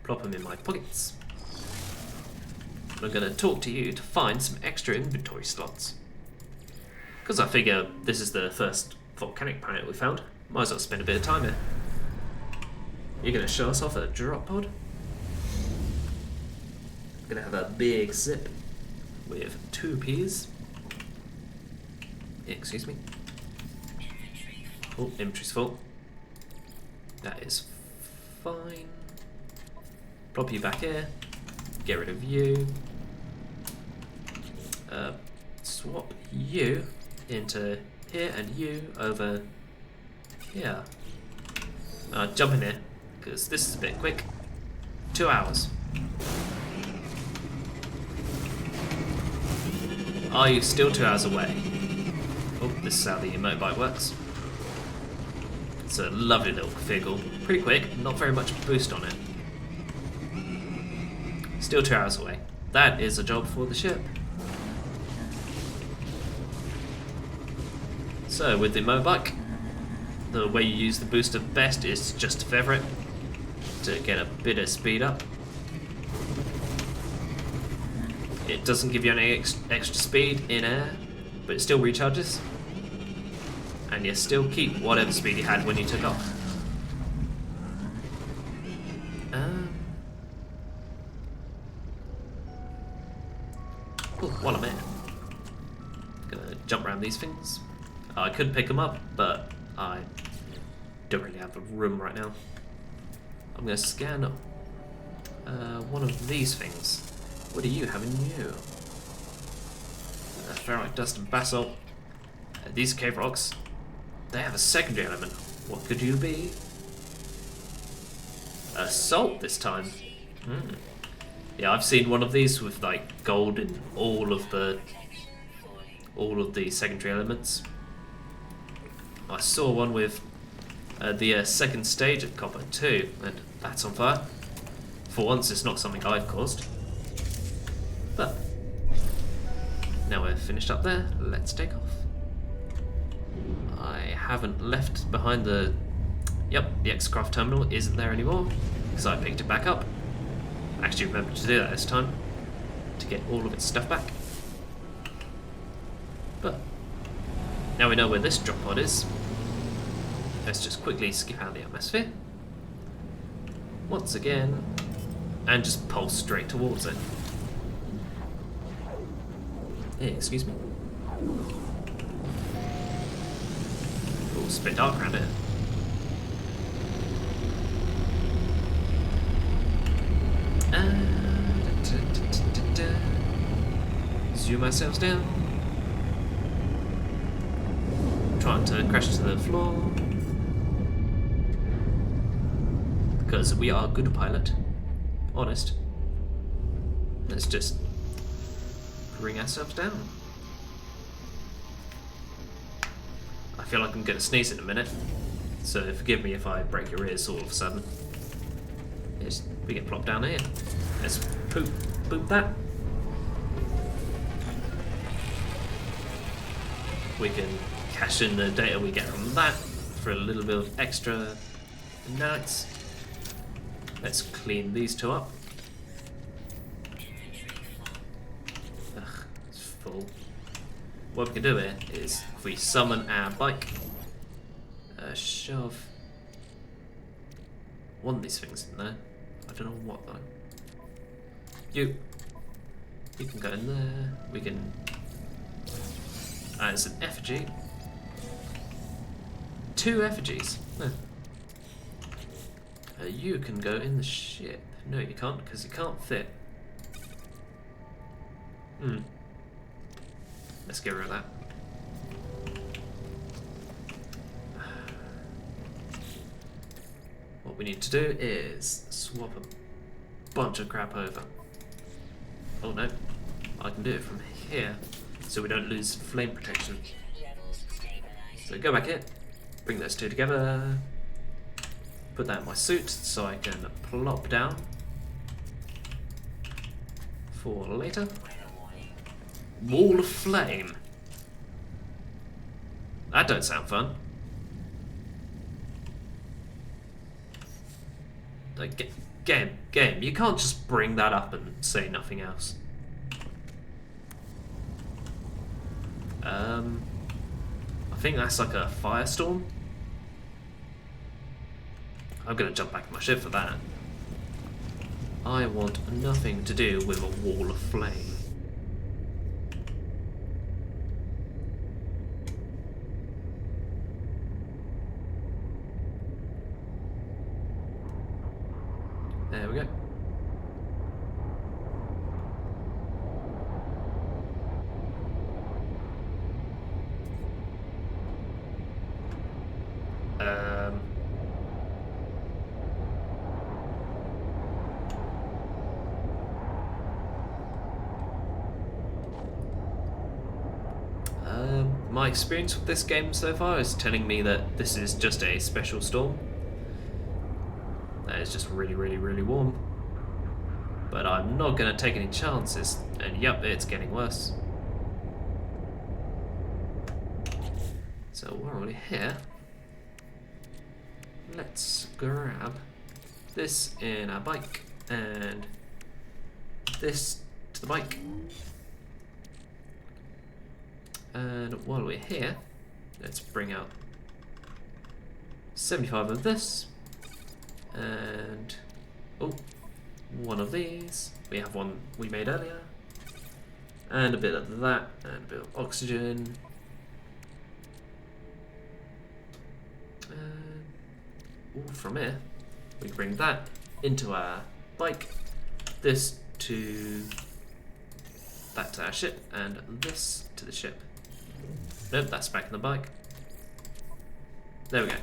plop them in my pockets. I'm going to talk to you to find some extra inventory slots. Because I figure this is the first volcanic planet we found, might as well spend a bit of time here. You're going to show us off a drop pod? I'm going to have a big zip with 2 Ps. Excuse me. Oh, inventory's full. That is fine. Plop you back here. Get rid of you. Swap you into here and you over here. Jump in here, because this is a bit quick. 2 hours. Are you still 2 hours away? Oh, this is how the motorbike works. It's a lovely little vehicle. Pretty quick, not very much boost on it. Still 2 hours away. That is a job for the ship. So with the motorbike, the way you use the booster best is just to feather it to get a bit of speed up. It doesn't give you any extra speed in air, but it still recharges. And you still keep whatever speed you had when you took off. While I'm here, gonna jump around these things. I could pick them up, but I don't really have the room right now. I'm gonna scan one of these things. What do you have in you? Ferrite dust and basalt. These cave rocks, they have a secondary element. What could you be? Salt this time. Yeah, I've seen one of these with like gold in all of the secondary elements. I saw one with the second stage of copper too, and that's on fire. For once, it's not something I've caused. But now we're finished up there, let's take off. I haven't left behind the... Yep, the X-Craft terminal isn't there anymore, because I picked it back up. I actually remembered to do that this time, to get all of its stuff back. But now we know where this drop pod is. Let's just quickly skip out of the atmosphere. Once again, and just pulse straight towards it. Hey, excuse me. Oh, it's a bit dark around here. Zoom ourselves down. Trying to crash to the floor. Because we are a good pilot. Honest. Let's just bring ourselves down. I feel like I'm gonna sneeze in a minute, so forgive me if I break your ears all of a sudden. Yes, we get plopped down here. Let's boop that. We can cash in the data we get from that for a little bit of extra nuts. Let's clean these 2 up. Ugh, it's full. What we can do here is, if we summon our bike, shove one of these things in there. I don't know what though. You can go in there. We can It's an effigy. 2 effigies. Huh. You can go in the ship. No, you can't, because you can't fit. Let's get rid of that. What we need to do is swap a bunch of crap over. Oh no, I can do it from here, so we don't lose flame protection. So go back in, bring those 2 together, put that in my suit so I can plop down for later. Wall of flame. That don't sound fun. Like, game, you can't just bring that up and say nothing else. I think that's like a firestorm. I'm gonna jump back in my ship for that. I want nothing to do with a wall of flame. There we go. My experience with this game so far is telling me that this is just a special storm. That is just really, really, really warm. But I'm not going to take any chances, and yep, it's getting worse. So we're already here. Let's grab this in our bike, and this to the bike. And while we're here, let's bring out 75 of this, and one of these. We have one we made earlier, and a bit of that, and a bit of oxygen. And from here, we can bring that into our bike, this to that to our ship, and this to the ship. Nope, that's back in the bike. There we go.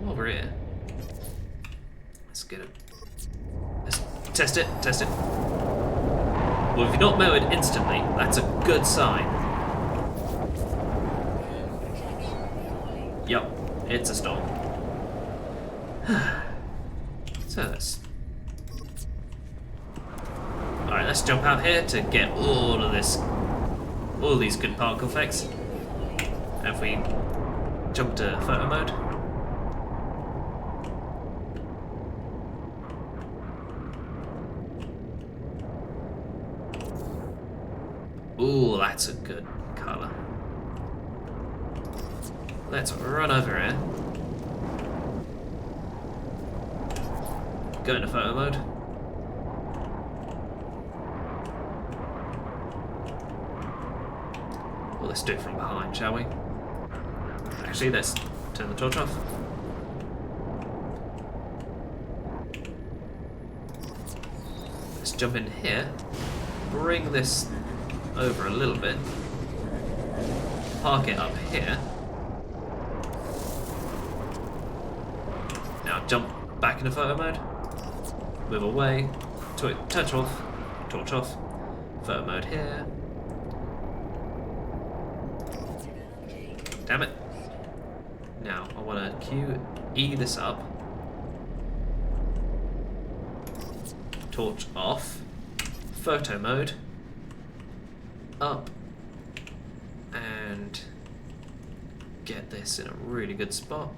While we're here, let's get it. Let's test it, test it. Well, if you're not melted instantly, that's a good sign. Yup, it's a storm. So let's... Alright, let's jump out here to get all of this, all these good particle effects. And if we jump to photo mode. Ooh, that's a good colour. Let's run over here. Go into photo mode. Well, let's do it from behind, shall we? Actually, let's turn the torch off. Let's jump in here. Bring this over a little bit. Park it up here. Now jump back into photo mode. Move away. Torch off. Torch off. Photo mode here. Damn it. Now I want to QE this up. Torch off. Photo mode. Up. And get this in a really good spot.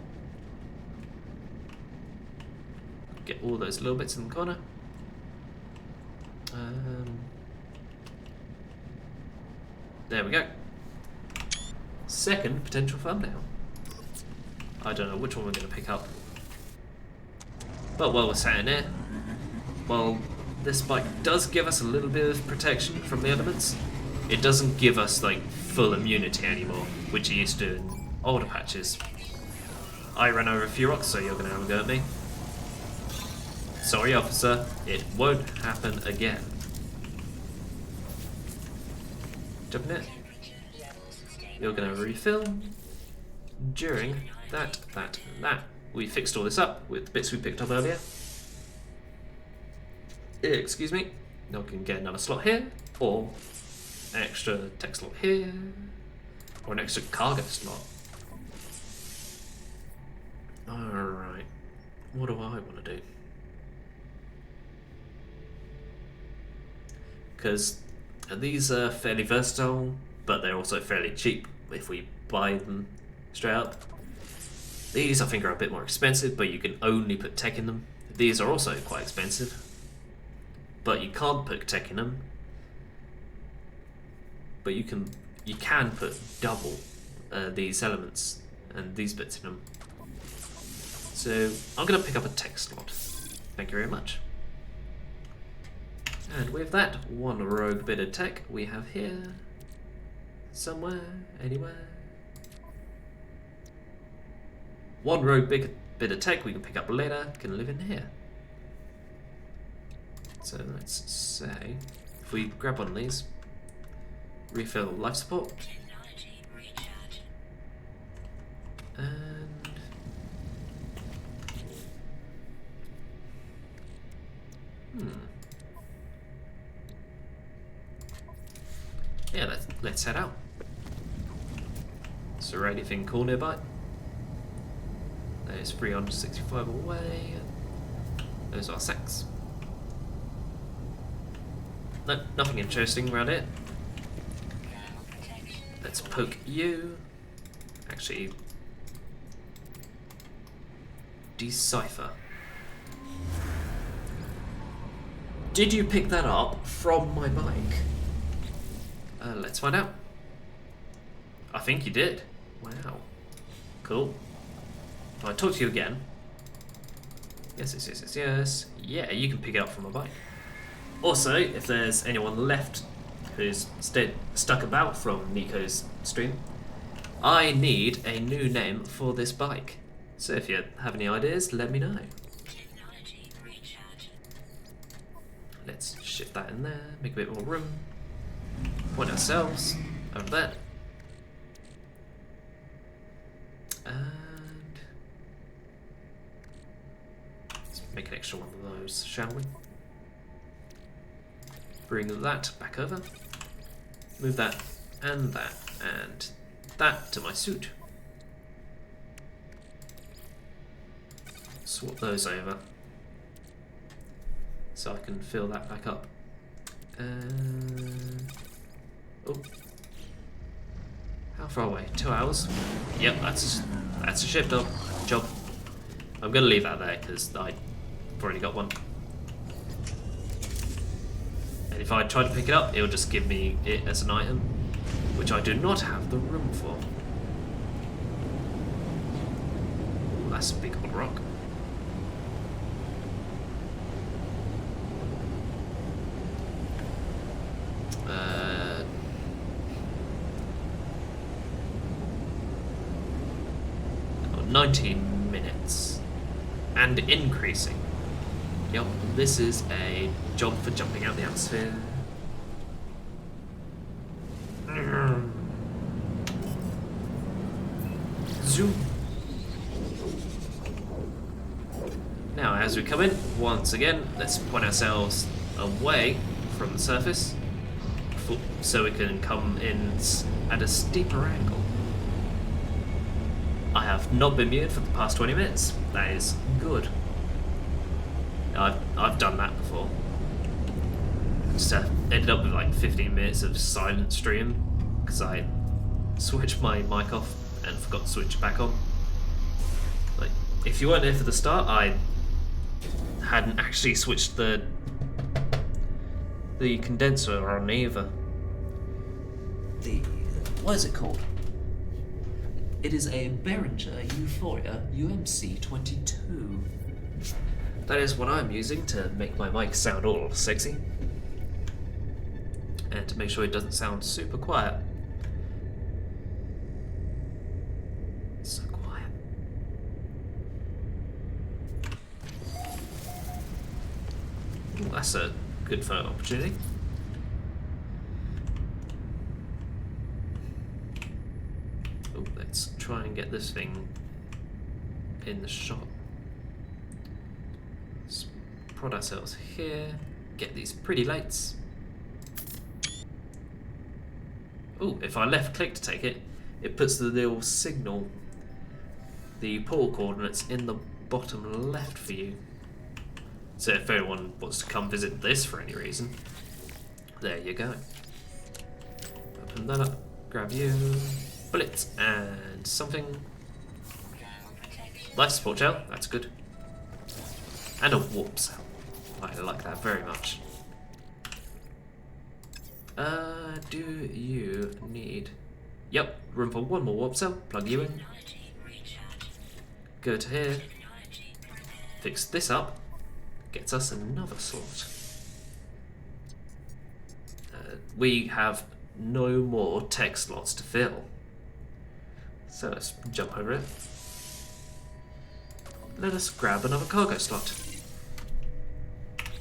Get all those little bits in the corner. There we go. Second potential thumbnail. I don't know which one we're going to pick up. But while we're sat in here, while this bike does give us a little bit of protection from the elements. It doesn't give us like full immunity anymore, which it used to in older patches. I ran over a few rocks, so you're gonna have a go at me. Sorry, officer, it won't happen again. Jumping it. You're gonna refill. During that. We fixed all this up with bits we picked up earlier. Excuse me. Now we can get another slot here, or an extra tech slot here, or an extra cargo slot. Alright. What do I want to do? Because these are fairly versatile, but they're also fairly cheap if we buy them straight up. These I think are a bit more expensive, but you can only put tech in them. These are also quite expensive, but you can't put tech in them. But you can put double these elements and these bits in them. So I'm going to pick up a tech slot. Thank you very much. And with that, one rogue bit of tech we have here. Somewhere, anywhere. One rogue bit of tech we can pick up later can live in here. So let's say, if we grab one of these, refill life support. And yeah, let's head out. Is there anything cool nearby? There's 365 away. Those are sacks. No, nothing interesting around it. Let's poke you. Actually, decipher. Did you pick that up from my bike? Let's find out. I think you did. Wow. Cool. If I talk to you again. Yes. Yeah, you can pick it up from my bike. Also, if there's anyone left who's stuck about from Nico's stream, I need a new name for this bike. So if you have any ideas, let me know. Let's shift that in there, make a bit more room. Point ourselves over that. And let's make an extra one of those, shall we? Bring that back over. Move that and that to my suit. Swap those over so I can fill that back up. Oh, how far away? 2 hours. Yep, that's a ship job. I'm gonna leave that there because I've already got one. And if I try to pick it up, it'll just give me it as an item, which I do not have the room for. Ooh, that's a big old rock. Oh, 19 minutes. And increasing. Yep, this is a job for jumping out the atmosphere. Zoom. Now, as we come in, once again, let's point ourselves away from the surface so we can come in at a steeper angle. I have not been muted for the past 20 minutes. That is good. I've done that before. Just ended up with like 15 minutes of silent stream because I switched my mic off and forgot to switch it back on. Like, if you weren't there for the start, I hadn't actually switched the condenser on either. What is it called? It is a Behringer Euphoria UMC 22. That is what I'm using to make my mic sound all sexy. And to make sure it doesn't sound super quiet. So quiet. Ooh, that's a good photo opportunity. Oh, let's try and get this thing in the shot. Let's prod ourselves here, get these pretty lights. Oh, if I left click to take it, it puts the little signal, the portal coordinates in the bottom left for you. So if anyone wants to come visit this for any reason, there you go. Open that up, grab you, bullets, and something. Life support gel, that's good. And a warp cell. I like that very much. Do you need... Yep, room for one more warp cell. Plug you in. Go to here. Fix this up. Gets us another slot. We have no more tech slots to fill. So let's jump over it. Let us grab another cargo slot.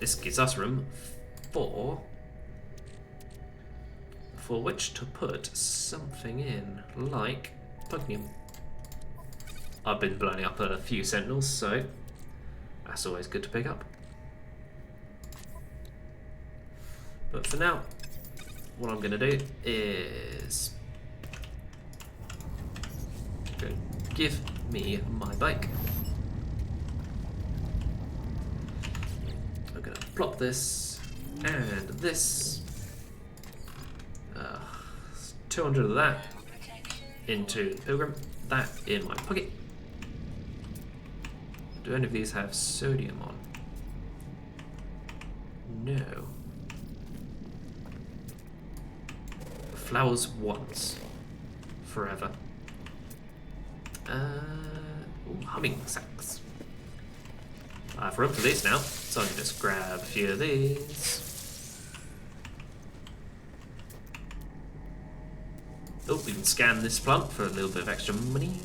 This gives us room for which to put something in, like plutonium. I've been blowing up a few sentinels, so that's always good to pick up. But for now, what I'm going to do is give me my bike. I'm going to plop this and this. 200 of that into the Pilgrim, that in my pocket. Do any of these have sodium on? No. Flowers once, forever. Ooh, humming sacks. I have room for these now, so I can just grab a few of these. Oh, we can scan this plant for a little bit of extra money.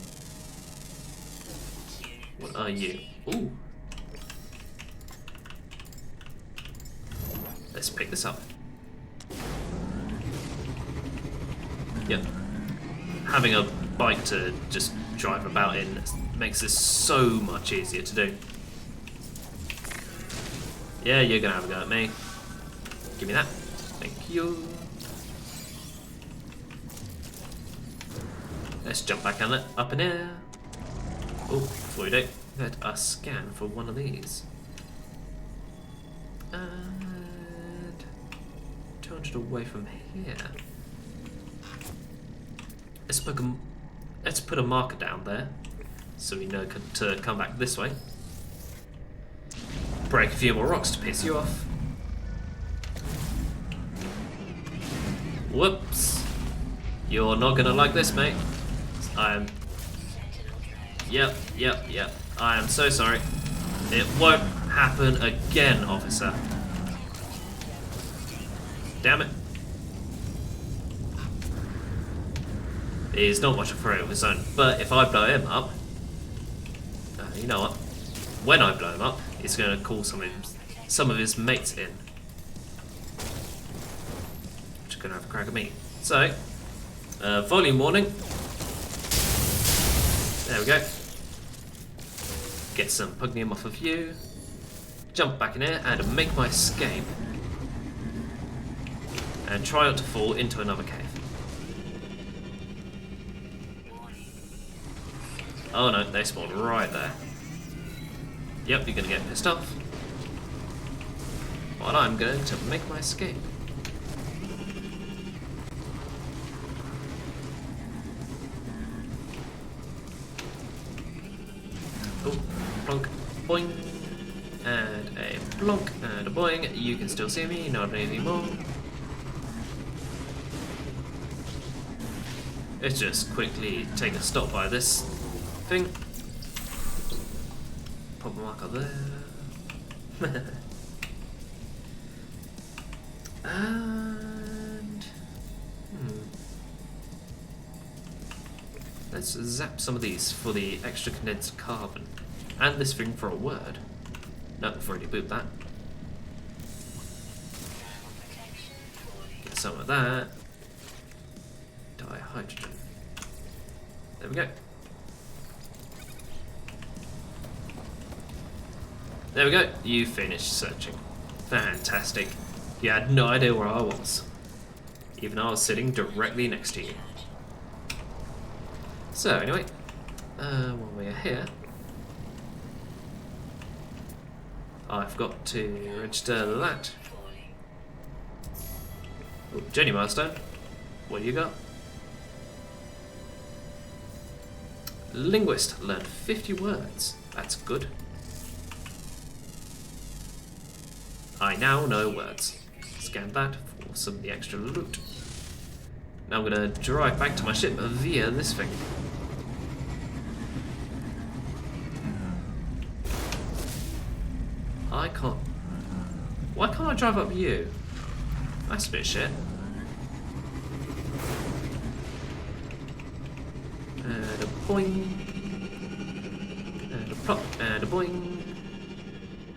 What are you? Ooh. Let's pick this up. Yep. Having a bike to just drive about in makes this so much easier to do. Yeah, you're gonna have a go at me. Give me that. Thank you. Let's jump back on it, up in here. Oh, before we do, let us scan for one of these. And 200 away from here. Let's put a marker down there, so we know to come back this way. Break a few more rocks to piss you off. Whoops. You're not gonna like this, mate. Yep. I am so sorry. It won't happen again, officer. Damn it. He's not much of a threat of his own, but if I blow him up, you know what? When I blow him up, he's going to call some of his mates in, which are going to have a crack at me. So, volume warning. There we go. Get some plutonium off of you. Jump back in here and make my escape. And try not to fall into another cave. Oh no, they spawned right there. Yep, you're gonna get pissed off. But I'm going to make my escape. Oh, plonk, boing, and a plonk, and a boing. You can still see me, not anymore. Let's just quickly take a stop by this thing. Pop a marker there. And let's zap some of these for the extra condensed carbon, and this thing for a word. No, I've already booped that. Get some of that. Dihydrogen. There we go. There we go. You finished searching. Fantastic. You had no idea where I was, even though I was sitting directly next to you. So anyway, while we're here, I forgot to register that. Oh, Jenny Milestone, what do you got? Linguist, learned 50 words. That's good. I now know words. Scan that for some of the extra loot. Now I'm gonna drive back to my ship via this thing. I can't... Why can't I drive up you? That's a bit shit. And a boing. And a plop. And a boing.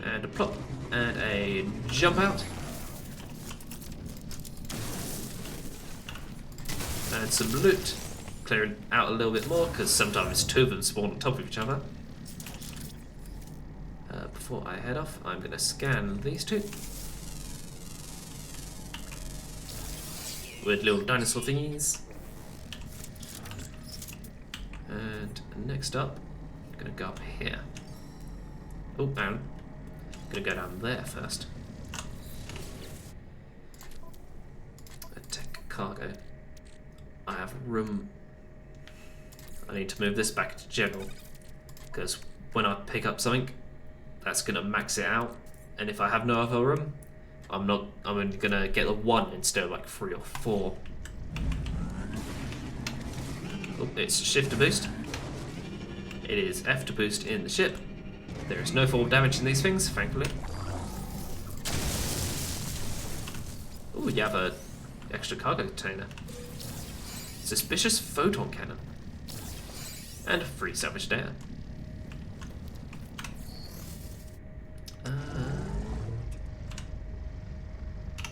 And a plop. And a jump out. And some loot. Clearing out a little bit more, because sometimes two of them spawn on top of each other. Before I head off, I'm going to scan these two. With little dinosaur thingies. And next up, I'm going to go up here. Oh, down. I'm going to go down there first. Tech cargo. I have room. I need to move this back to general, because when I pick up something, that's gonna max it out, and if I have no other room, I'm only gonna get a 1 instead of like 3 or 4. Oh, it's shift to boost. It is F to boost in the ship. There is no fall damage in these things, thankfully. Oh, you have a extra cargo container. Suspicious photon cannon. And free salvaged air.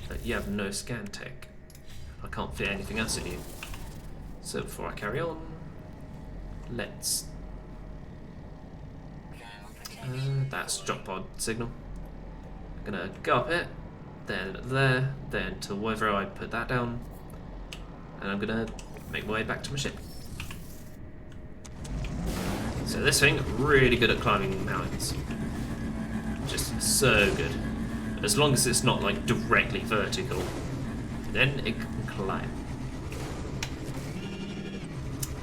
But you have no scan tech. I can't fit anything else in you. So before I carry on, let's... that's drop pod signal. I'm gonna go up it, then there, then to wherever I put that down, and I'm gonna make my way back to my ship. So this thing, really good at climbing mountains. Just so good. As long as it's not like directly vertical, then it can climb.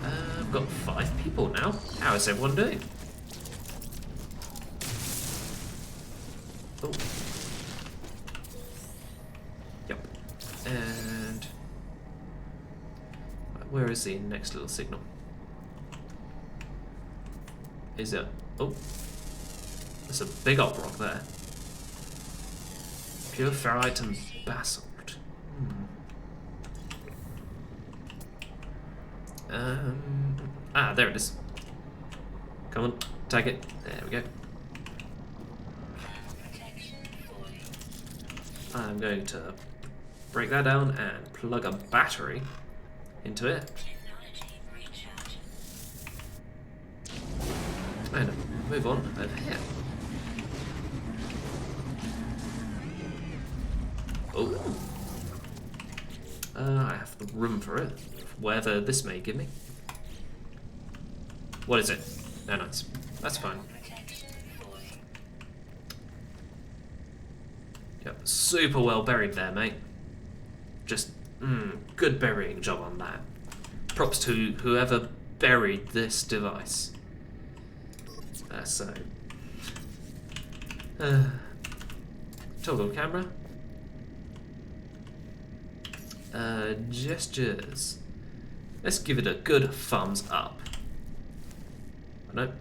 I've got 5 people now. How is everyone doing? Oh. Yep. And where is the next little signal? Is it? Oh, there's a big old rock there. Pure ferrite and basalt. There it is. Come on, take it. There we go. I'm going to break that down and plug a battery into it. And move on over here. Oh. I have the room for it. Whatever this may give me. What is it? Nanites. That's fine. Yep, super well buried there, mate. Just, good burying job on that. Props to whoever buried this device. Toggle camera. Gestures. Let's give it a good thumbs up. Nope.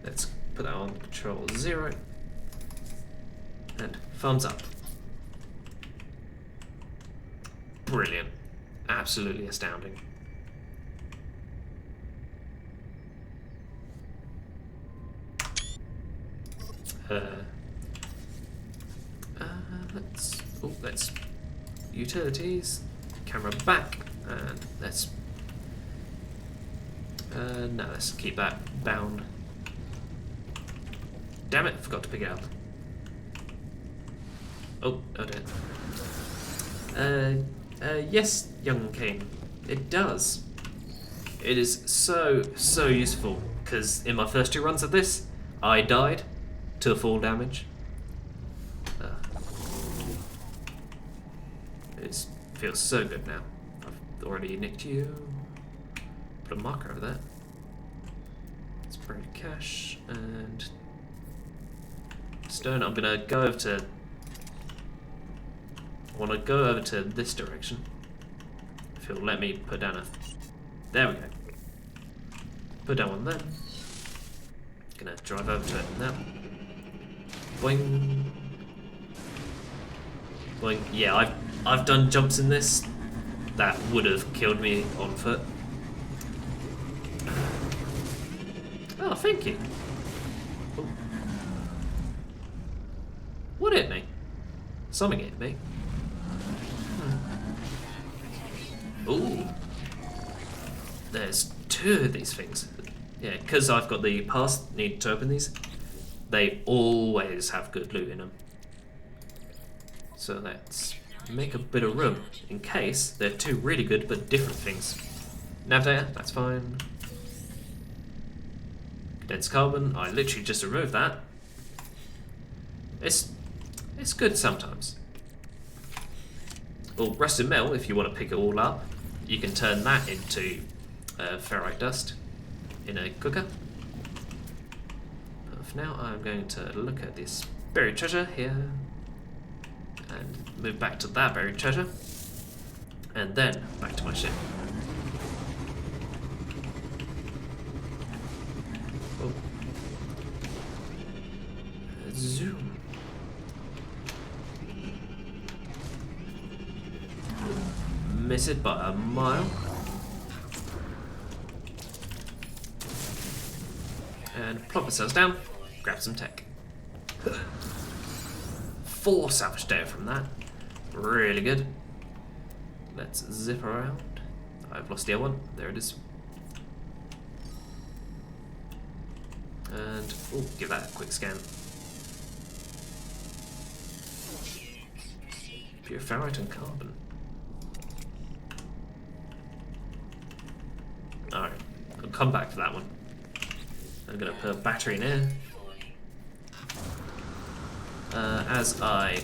Let's put that on control 0. And thumbs up. Brilliant. Absolutely astounding. Let's utilities, camera back, and let's no, let's keep that bound. Damn it, forgot to pick it up. Oh, dear. Yes, young Kane, it does. It is so useful, because in my first 2 runs of this, I died to full damage. It feels so good now. I've already nicked you. Put a marker over there. Let's bring cash and stone. I'm gonna go over to. I want to go over to this direction. If it'll let me put down a. There we go. Put down one there. Gonna drive over to it now. Boing. Boing. Yeah, I've done jumps in this that would have killed me on foot. Oh, thank you. Ooh. What hit me? Something hit me. Ooh. There's 2 of these things. Yeah, because I've got the pass need to open these, they always have good loot in them. So let's make a bit of room in case they're 2 really good but different things. Navigator, that's fine. Condensed carbon, I literally just removed that. It's good sometimes. Or rusted metal, if you want to pick it all up, you can turn that into ferrite dust in a cooker. But for now, I'm going to look at this buried treasure here and move back to that buried treasure, and then back to my ship. Oh. Zoom. Miss it by a mile. And plop ourselves down, grab some tech. 4 salvage data from that. Really good. Let's zip around. I've lost the other one. There it is. And give that a quick scan. Pure ferrite and carbon. Alright, I'll come back to that one. I'm going to put a battery in here. As I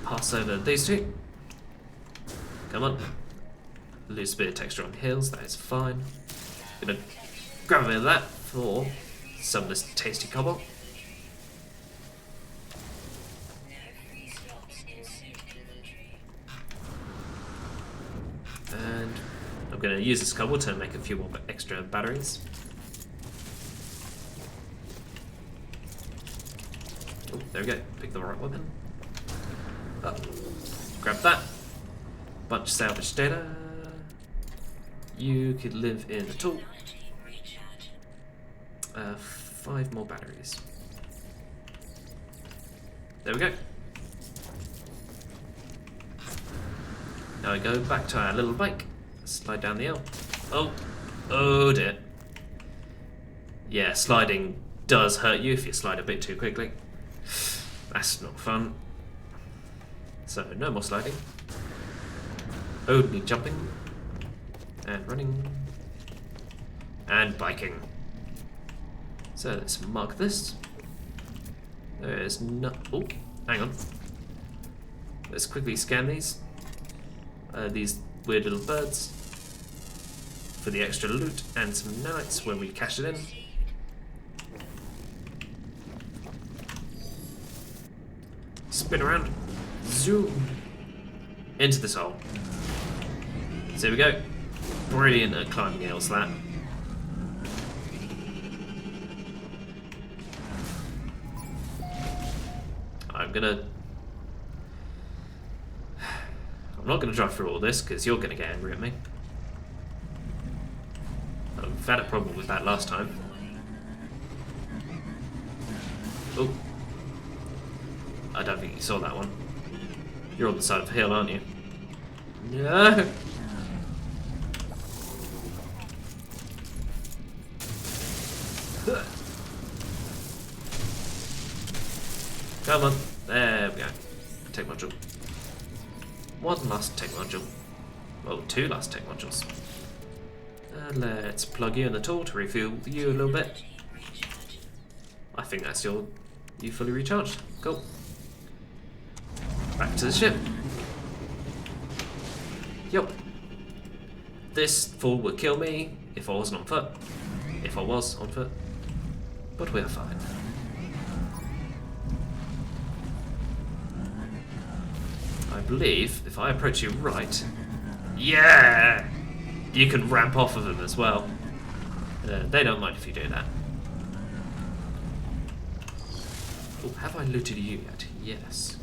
pass over these 2. Come on. Lose a bit of texture on hills, that is fine. Gonna grab a bit of that for some of this tasty cobalt. And I'm going to use this cobalt to make a few more extra batteries. Oh, there we go. Pick the right weapon. Up. Grab that. Bunch of salvage data. You could live in the tool. 5 more batteries. There we go. Now we go back to our little bike. Slide down the hill. Oh dear. Yeah, sliding does hurt you if you slide a bit too quickly. That's not fun. So no more sliding. Only jumping. And running. And biking. So let's mark this. There's no... Oh, hang on. Let's quickly scan these. These weird little birds. For the extra loot and some nanites when we cash it in. Spin around. Zoom. Into this hole. So here we go. Brilliant at climbing hills, that. I'm gonna I'm not going to drive through all this because you're going to get angry at me. I've had a problem with that last time. Oh. I don't think you saw that one. You're on the side of the hill, aren't you? No! Come on. There we go. Tech module. One last tech module. Well, two last tech modules. And let's plug you in the tool to refuel you a little bit. I think that's you fully recharged. Cool. Back to the ship. Yup. This fool would kill me if I wasn't on foot. If I was on foot. But we're fine. I believe if I approach you right... Yeah! You can ramp off of them as well. They don't mind if you do that. Oh, have I looted you yet? Yes.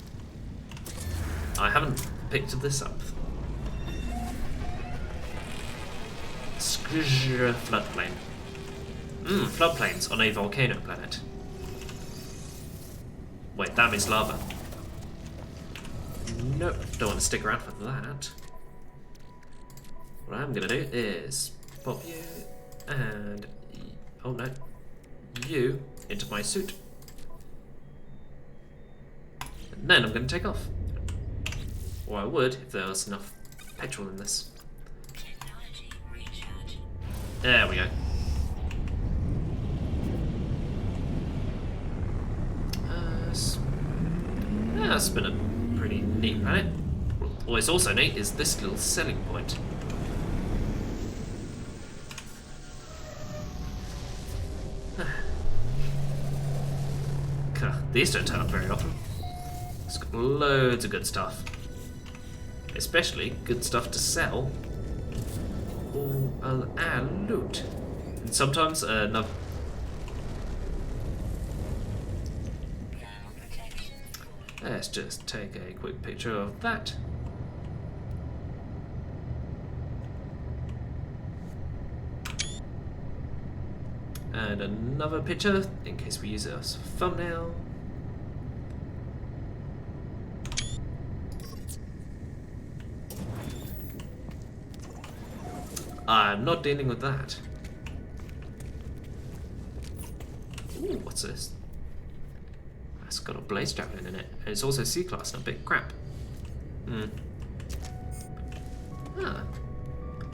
I haven't picked this up. Floodplain. Floodplains on a volcano planet. Wait, that means lava. Nope, don't want to stick around for that. What I'm gonna do is pop you and oh no, you into my suit, and then I'm gonna take off. Or I would if there was enough petrol in this. There we go. That's been a pretty neat planet. What's also neat is this little selling point. These don't turn up very often. It's got loads of good stuff. Especially good stuff to sell. Or loot. And sometimes another... Let's just take a quick picture of that. And another picture, in case we use it as a thumbnail. I'm not dealing with that. Ooh, what's this? It's got a blaze javelin in it, and it's also C-class and a bit crap.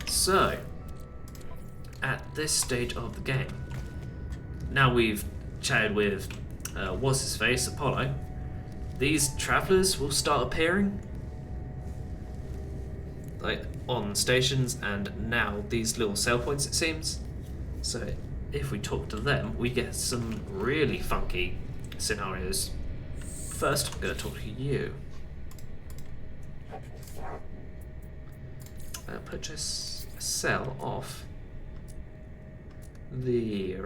So, at this stage of the game, now we've chatted with what's his face, Apollo, these travelers will start appearing like on stations, and now these little sell points, it seems. So if we talk to them, we get some really funky scenarios. First, I'm going to talk to you. Purchase, sell off the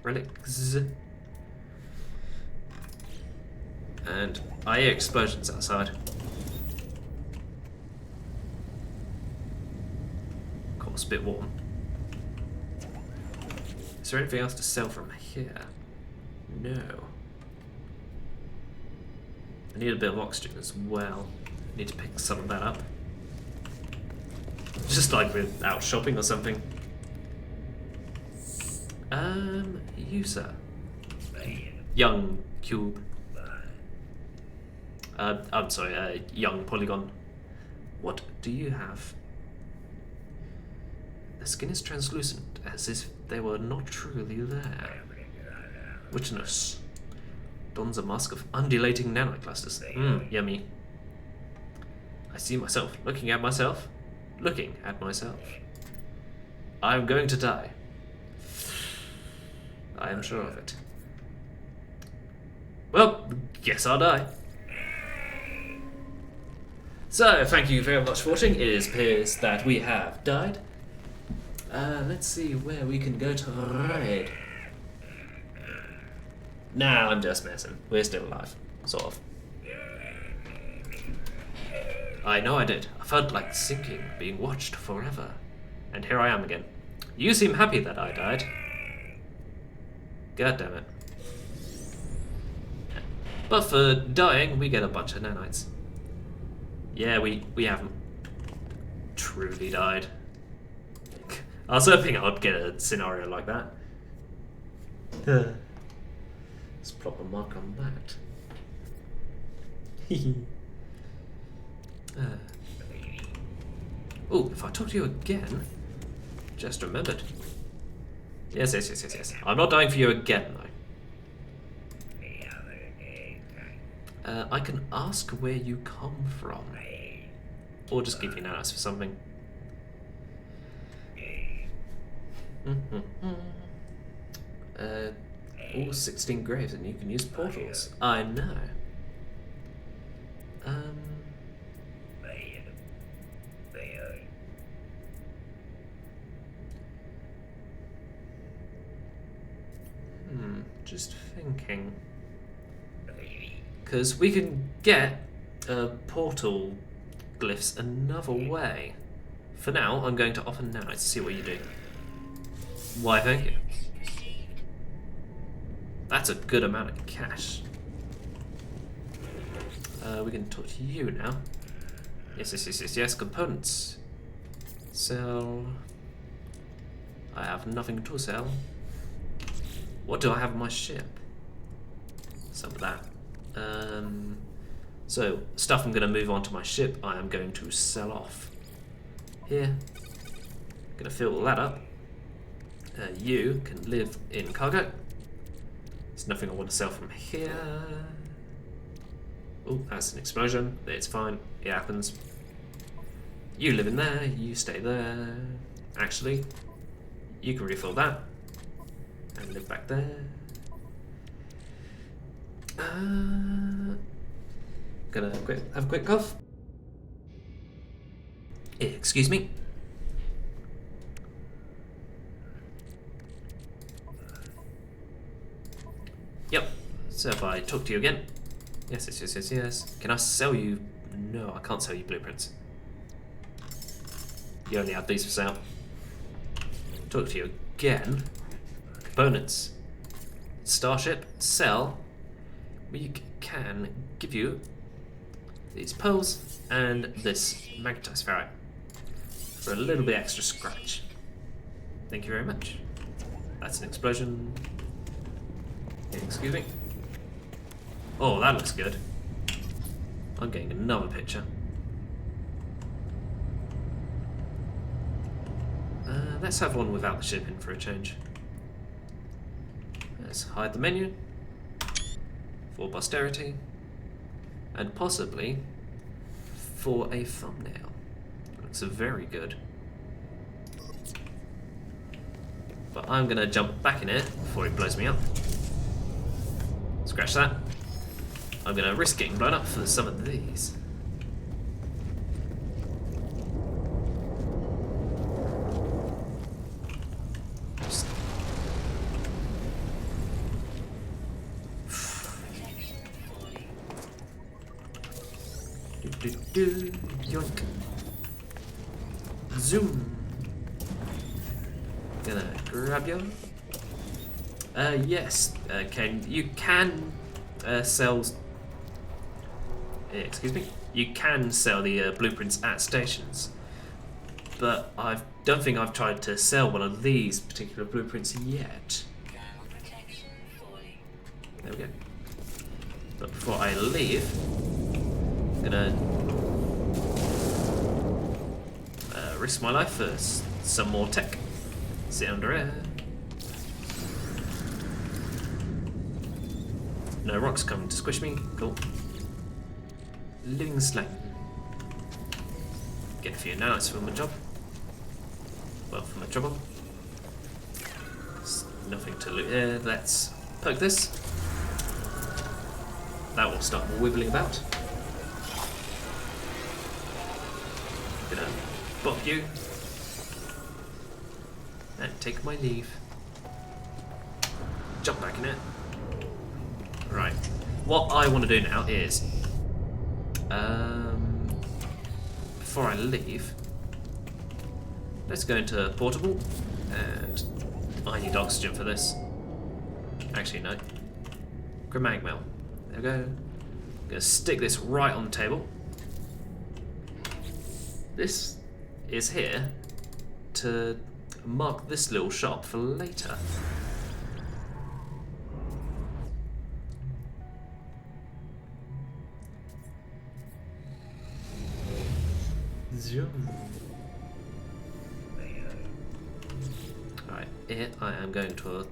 relics, and I hear explosions outside. Of course, a bit warm. Is there anything else to sell from here? No. I need a bit of oxygen as well. I need to pick some of that up. Just like we're out shopping or something. User. Young Cube. I'm sorry, Young Polygon. What do you have? The skin is translucent, as if they were not truly there. Witness. Dons a mask of undulating nanoclusters. Yummy. I see myself, looking at myself. I am going to die. I am sure of it. Well, guess I'll die. So, thank you very much for watching. It appears that we have died. Let's see where we can go to raid. Nah, I'm just messing. We're still alive. Sort of. I know I did. I felt like sinking, being watched forever. And here I am again. You seem happy that I died. God damn it. But for dying, we get a bunch of nanites. Yeah, we haven't truly died. I was hoping I'd get a scenario like that. Let's plop a mark on that. Oh, if I talk to you again, just remembered. Yes. I'm not dying for you again, though. I can ask where you come from. Or just give you an answer for something. All 16 graves, and you can use portals. I know. Just thinking. Because we can get portal glyphs another way. For now, I'm going to offer now to see what you do. Why, thank you. That's a good amount of cash. We can talk to you now. Yes. Components. Sell. I have nothing to sell. What do I have on my ship? Some of that. So, stuff I'm going to move onto my ship, I am going to sell off. Here. Going to fill all that up. You can live in cargo. There's nothing I want to sell from here. Oh, that's an explosion. It's fine. It happens. You live in there. You stay there. Actually, you can refill that. And live back there. Gonna have a quick cough. Excuse me. Yep. So if I talk to you again. Yes. Can I sell you? No, I can't sell you blueprints. You only have these for sale. Talk to you again. Components. Starship. Sell. We can give you these pearls and this magnetized ferrite for a little bit extra scratch. Thank you very much. That's an explosion. Excuse me. Oh, that looks good. I'm getting another picture. Let's have one without the ship in for a change. Let's hide the menu for posterity and possibly for a thumbnail. Looks very good. But I'm gonna jump back in it before it blows me up. Scratch that. I'm gonna risk getting blown up for some of these. Yoink. Zoom. Gonna grab you. Yes. You can sell. Excuse me. You can sell the blueprints at stations, but I don't think I've tried to sell one of these particular blueprints yet. There we go. But before I leave, I'm gonna risk my life for some more tech. Sit under air. No rocks coming to squish me. Cool. Living slime. Get a few nanites for my job. Well, for my trouble. There's nothing to loot here. Let's poke this. That will start wibbling about. Gonna bop you. And take my leave. Jump back in it. Right. What I want to do now is before I leave, let's go into portable, and I need oxygen for this. Actually, no. Mag mill. There we go. I'm gonna stick this right on the table. This is here to mark this little shop for later. Zoom. Alright, here I am going to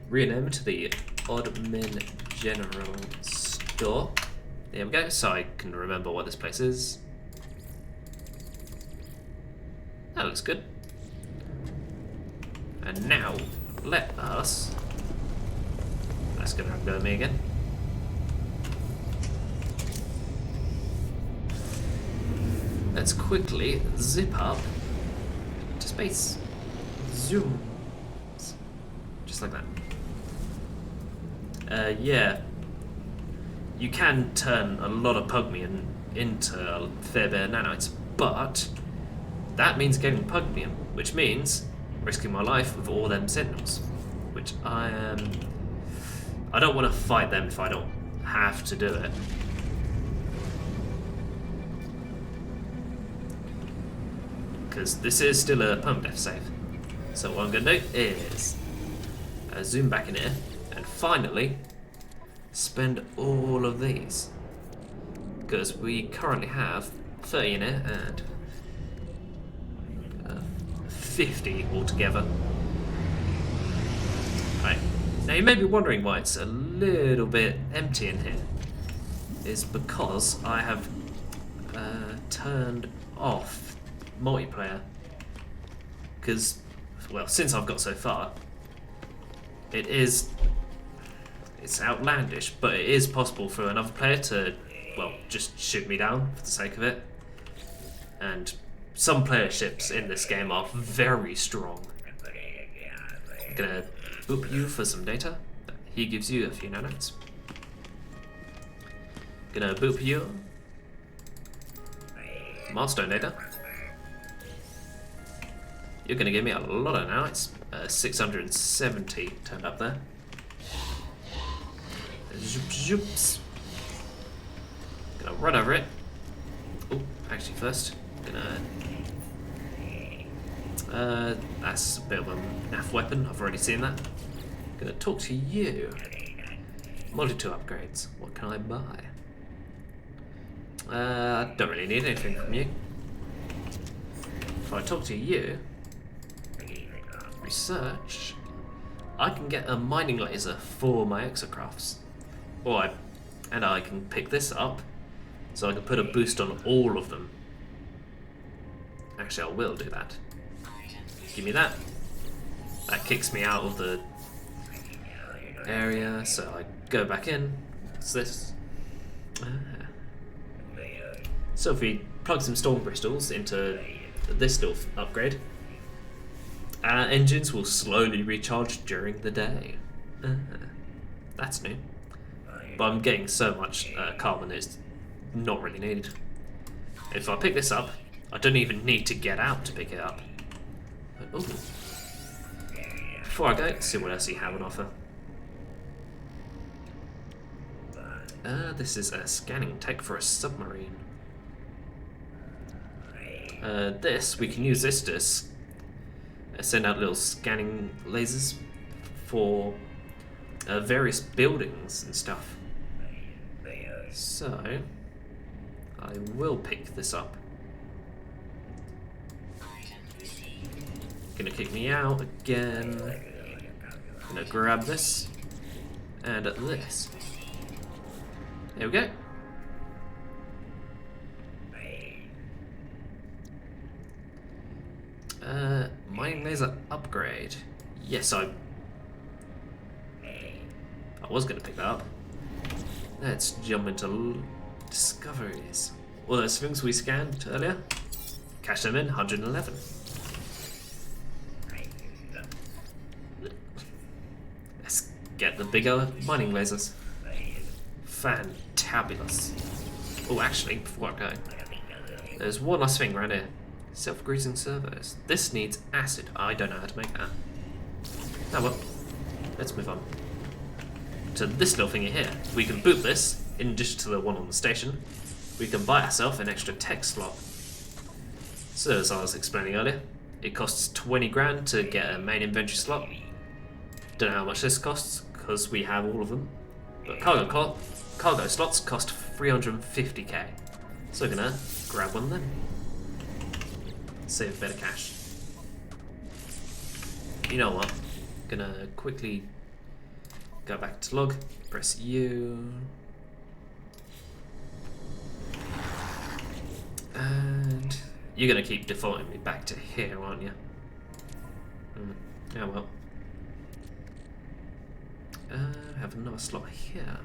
rename to the Oddmin General Store. There we go, so I can remember what this place is. That looks good. And now, let us... That's gonna have to go with me again. Let's quickly zip up to space. Zoom. Just like that. Yeah. You can turn a lot of Pugmium into fair bear nanites, but that means getting Pugmium, which means risking my life with all them sentinels. Which I don't want to fight them if I don't have to do it. Because this is still a permadeath save. So what I'm going to do is zoom back in here and finally spend all of these. Because we currently have 30 in here and 50 altogether. Right. Now you may be wondering why it's a little bit empty in here. Is because I have turned off multiplayer, because, well, since I've got so far, it's outlandish, but it is possible for another player to, well, just shoot me down for the sake of it. And some playerships in this game are very strong. I'm gonna boop you for some data. He gives you a few nanites. Gonna boop you. Milestone data. You're going to give me a lot of nanites. 670 turned up there. Zoops. Gonna run over it. Oh, actually first, gonna... that's a bit of a naff weapon, I've already seen that. Gonna talk to you. Multi-tool upgrades, what can I buy? I don't really need anything from you. If I talk to you... Research, I can get a mining laser for my exocrafts, and I can pick this up, so I can put a boost on all of them. Actually, I will do that. Give me that. That kicks me out of the area, so I go back in. What's this? So if we plug some storm crystals into this little upgrade, our engines will slowly recharge during the day. That's new. But I'm getting so much carbon that it's not really needed. If I pick this up, I don't even need to get out to pick it up. But, ooh. Before I go, let's see what else you have on offer. This is a scanning tech for a submarine. We can use this to send out little scanning lasers for various buildings and stuff. So, I will pick this up. Gonna kick me out again. Gonna grab this. And this. There we go. Mining laser upgrade. Yes, I was going to pick that up. Let's jump into discoveries. All those things we scanned earlier. Cash them in, 111. Let's get the bigger mining lasers. Fantabulous. Oh, actually, before I go, There's one last thing right here. Self-greasing servos. This needs acid. I don't know how to make that. Oh well. Let's move on to this little thingy here. We can boot this, in addition to the one on the station. We can buy ourselves an extra tech slot. So as I was explaining earlier, it costs 20 grand to get a main inventory slot. Don't know how much this costs, because we have all of them. But cargo slots cost 350k. So we're gonna grab one of them. Save a bit of cash. You know what? Gonna quickly go back to log, press U. And you're gonna keep defaulting me back to here, aren't you? Yeah, well. Have another slot here.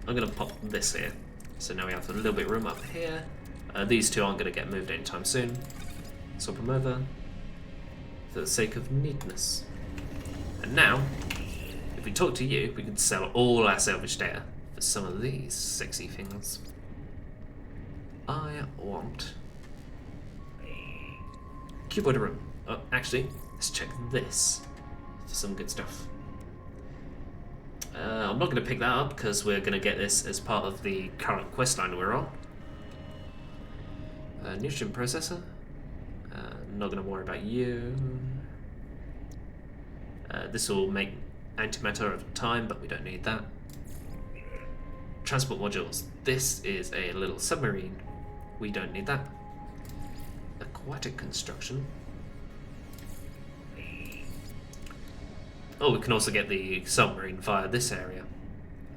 I'm gonna pop this here. So now we have a little bit of room up here. These two aren't gonna get moved anytime soon. Swap them over for the sake of neatness. And now, if we talk to you, we can sell all our salvage data for some of these sexy things. I want keyboard room. Oh, actually, let's check this for some good stuff. I'm not going to pick that up because we're going to get this as part of the current quest line we're on. Nutrient processor. Not going to worry about you. This will make antimatter over time, but we don't need that. Transport modules. This is a little submarine. We don't need that. Aquatic construction. Oh, we can also get the submarine via this area,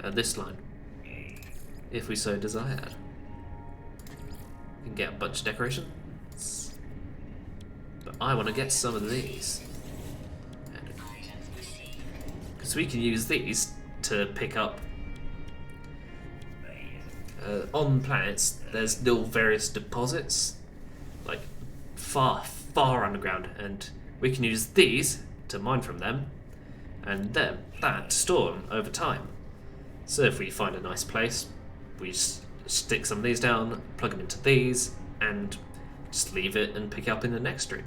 this line, if we so desired. We can get a bunch of decorations, but I want to get some of these, because we can use these to pick up. On planets, there's little various deposits, like far underground, and we can use these to mine from them, and then that to store them over time. So if we find a nice place, we stick some of these down, plug them into these, and just leave it and pick it up in the next stream.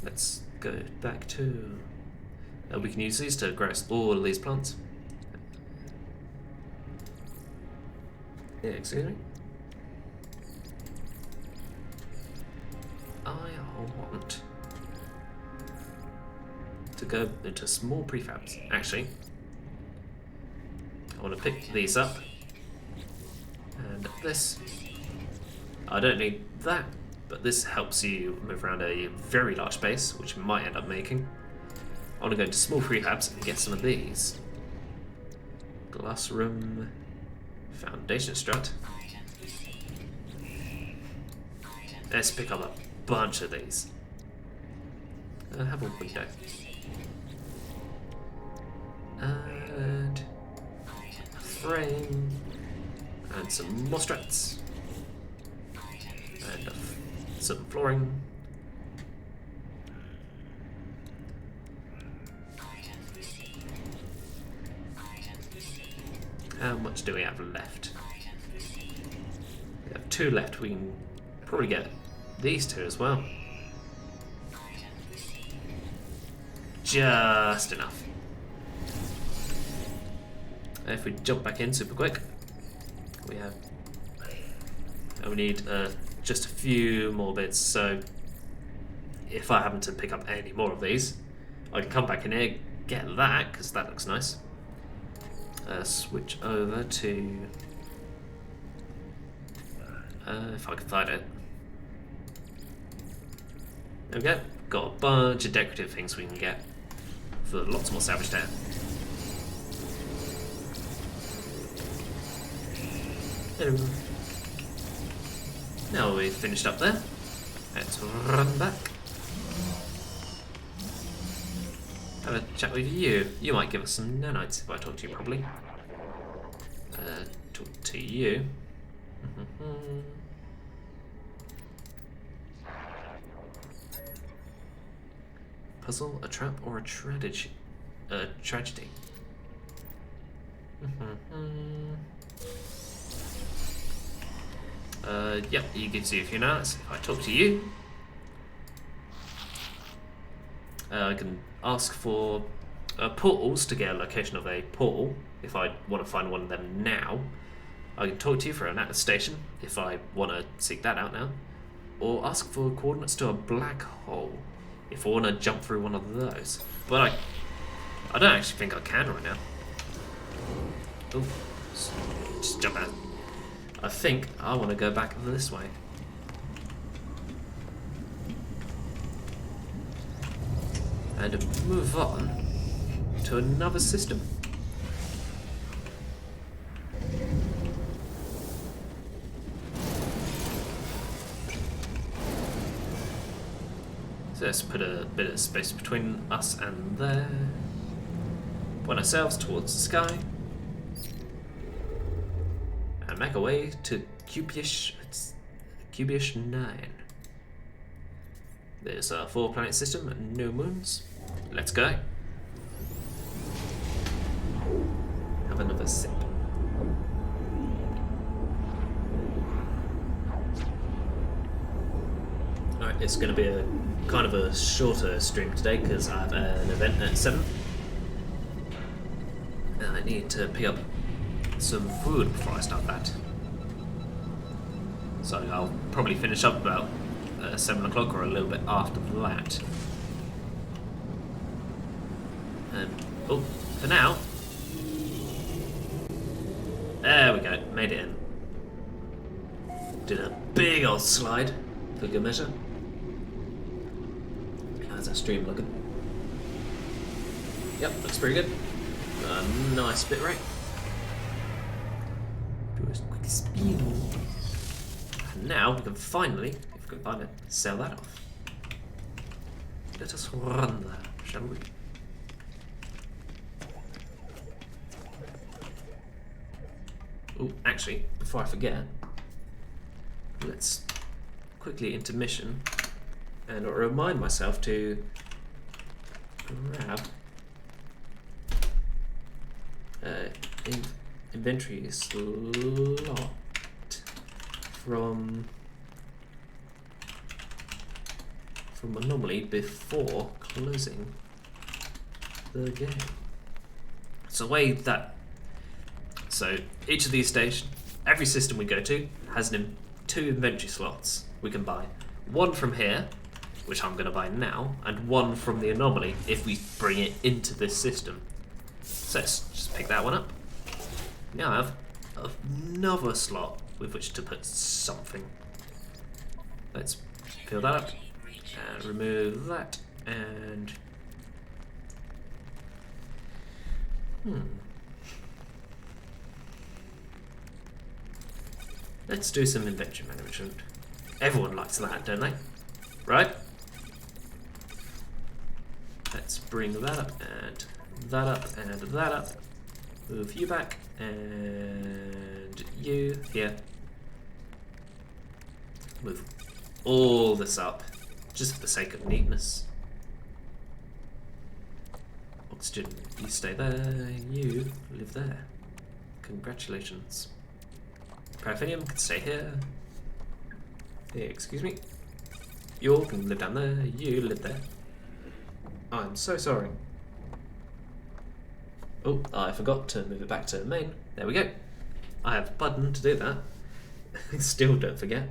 Let's go back to... we can use these to grow all of these plants. Yeah, excuse me. I want to go into small prefabs. Actually, I want to pick these up. And this. I don't need that, but this helps you move around a very large space, which we might end up making. I want to go into small prefabs and get some of these. Glass room. Foundation strut. Let's pick up a bunch of these. Have a window. And a frame. And some more struts. And some flooring. How much do we have left? We have 2 left. We can probably get these 2 as well. Just enough. If we jump back in super quick, we have. We need just a few more bits. So if I happen to pick up any more of these, I can come back in here, get that because that looks nice. Switch over to if I can find it. There we go. Got a bunch of decorative things we can get for lots more salvage there. Hello. Now we've finished up there. Let's run back. Have a chat with you. You might give us some nanites if I talk to you properly. Talk to you. Puzzle, a trap, or a tragedy? Yep, you can see a few notes. If I talk to you, I can ask for portals to get a location of a portal if I want to find one of them now. I can talk to you for an attestation if I want to seek that out now, or ask for coordinates to a black hole if I want to jump through one of those. But I don't actually think I can right now. Oh, just jump out. I think I want to go back this way. And move on to another system. So let's put a bit of space between us and there. Point ourselves towards the sky. And make our way to Cubish 9. There's a 4-planet system and no moons. Let's go. Have another sip. Alright, it's going to be a kind of a shorter stream today because I have an event at 7. And I need to pick up some food before I start that. So I'll probably finish up about 7 o'clock or a little bit after that. Oh, for now. There we go, made it in. Did a big old slide for good measure. How's that stream looking? Yep, looks pretty good. Nice bit rate. Do a quick speed. And now we can finally, if we can find it, sell that off. Let us run there, shall we? Oh, actually, before I forget, let's quickly intermission and remind myself to grab inventory slot from Anomaly before closing the game. So each of these stations, every system we go to has 2 inventory slots we can buy. One from here, which I'm going to buy now, and one from the Anomaly if we bring it into this system. So let's just pick that one up. Now I have another slot with which to put something. Let's fill that up and remove that and let's do some inventory management. Everyone likes that, don't they? Right? Let's bring that up and that up and that up. Move you back and you here. Move all this up just for the sake of neatness. Oxygen, you stay there, you live there. Congratulations. Paraffinium can stay here. Excuse me. You all can live down there, you live there. I'm so sorry. Oh, I forgot to move it back to main. There we go. I have a button to do that. Still don't forget.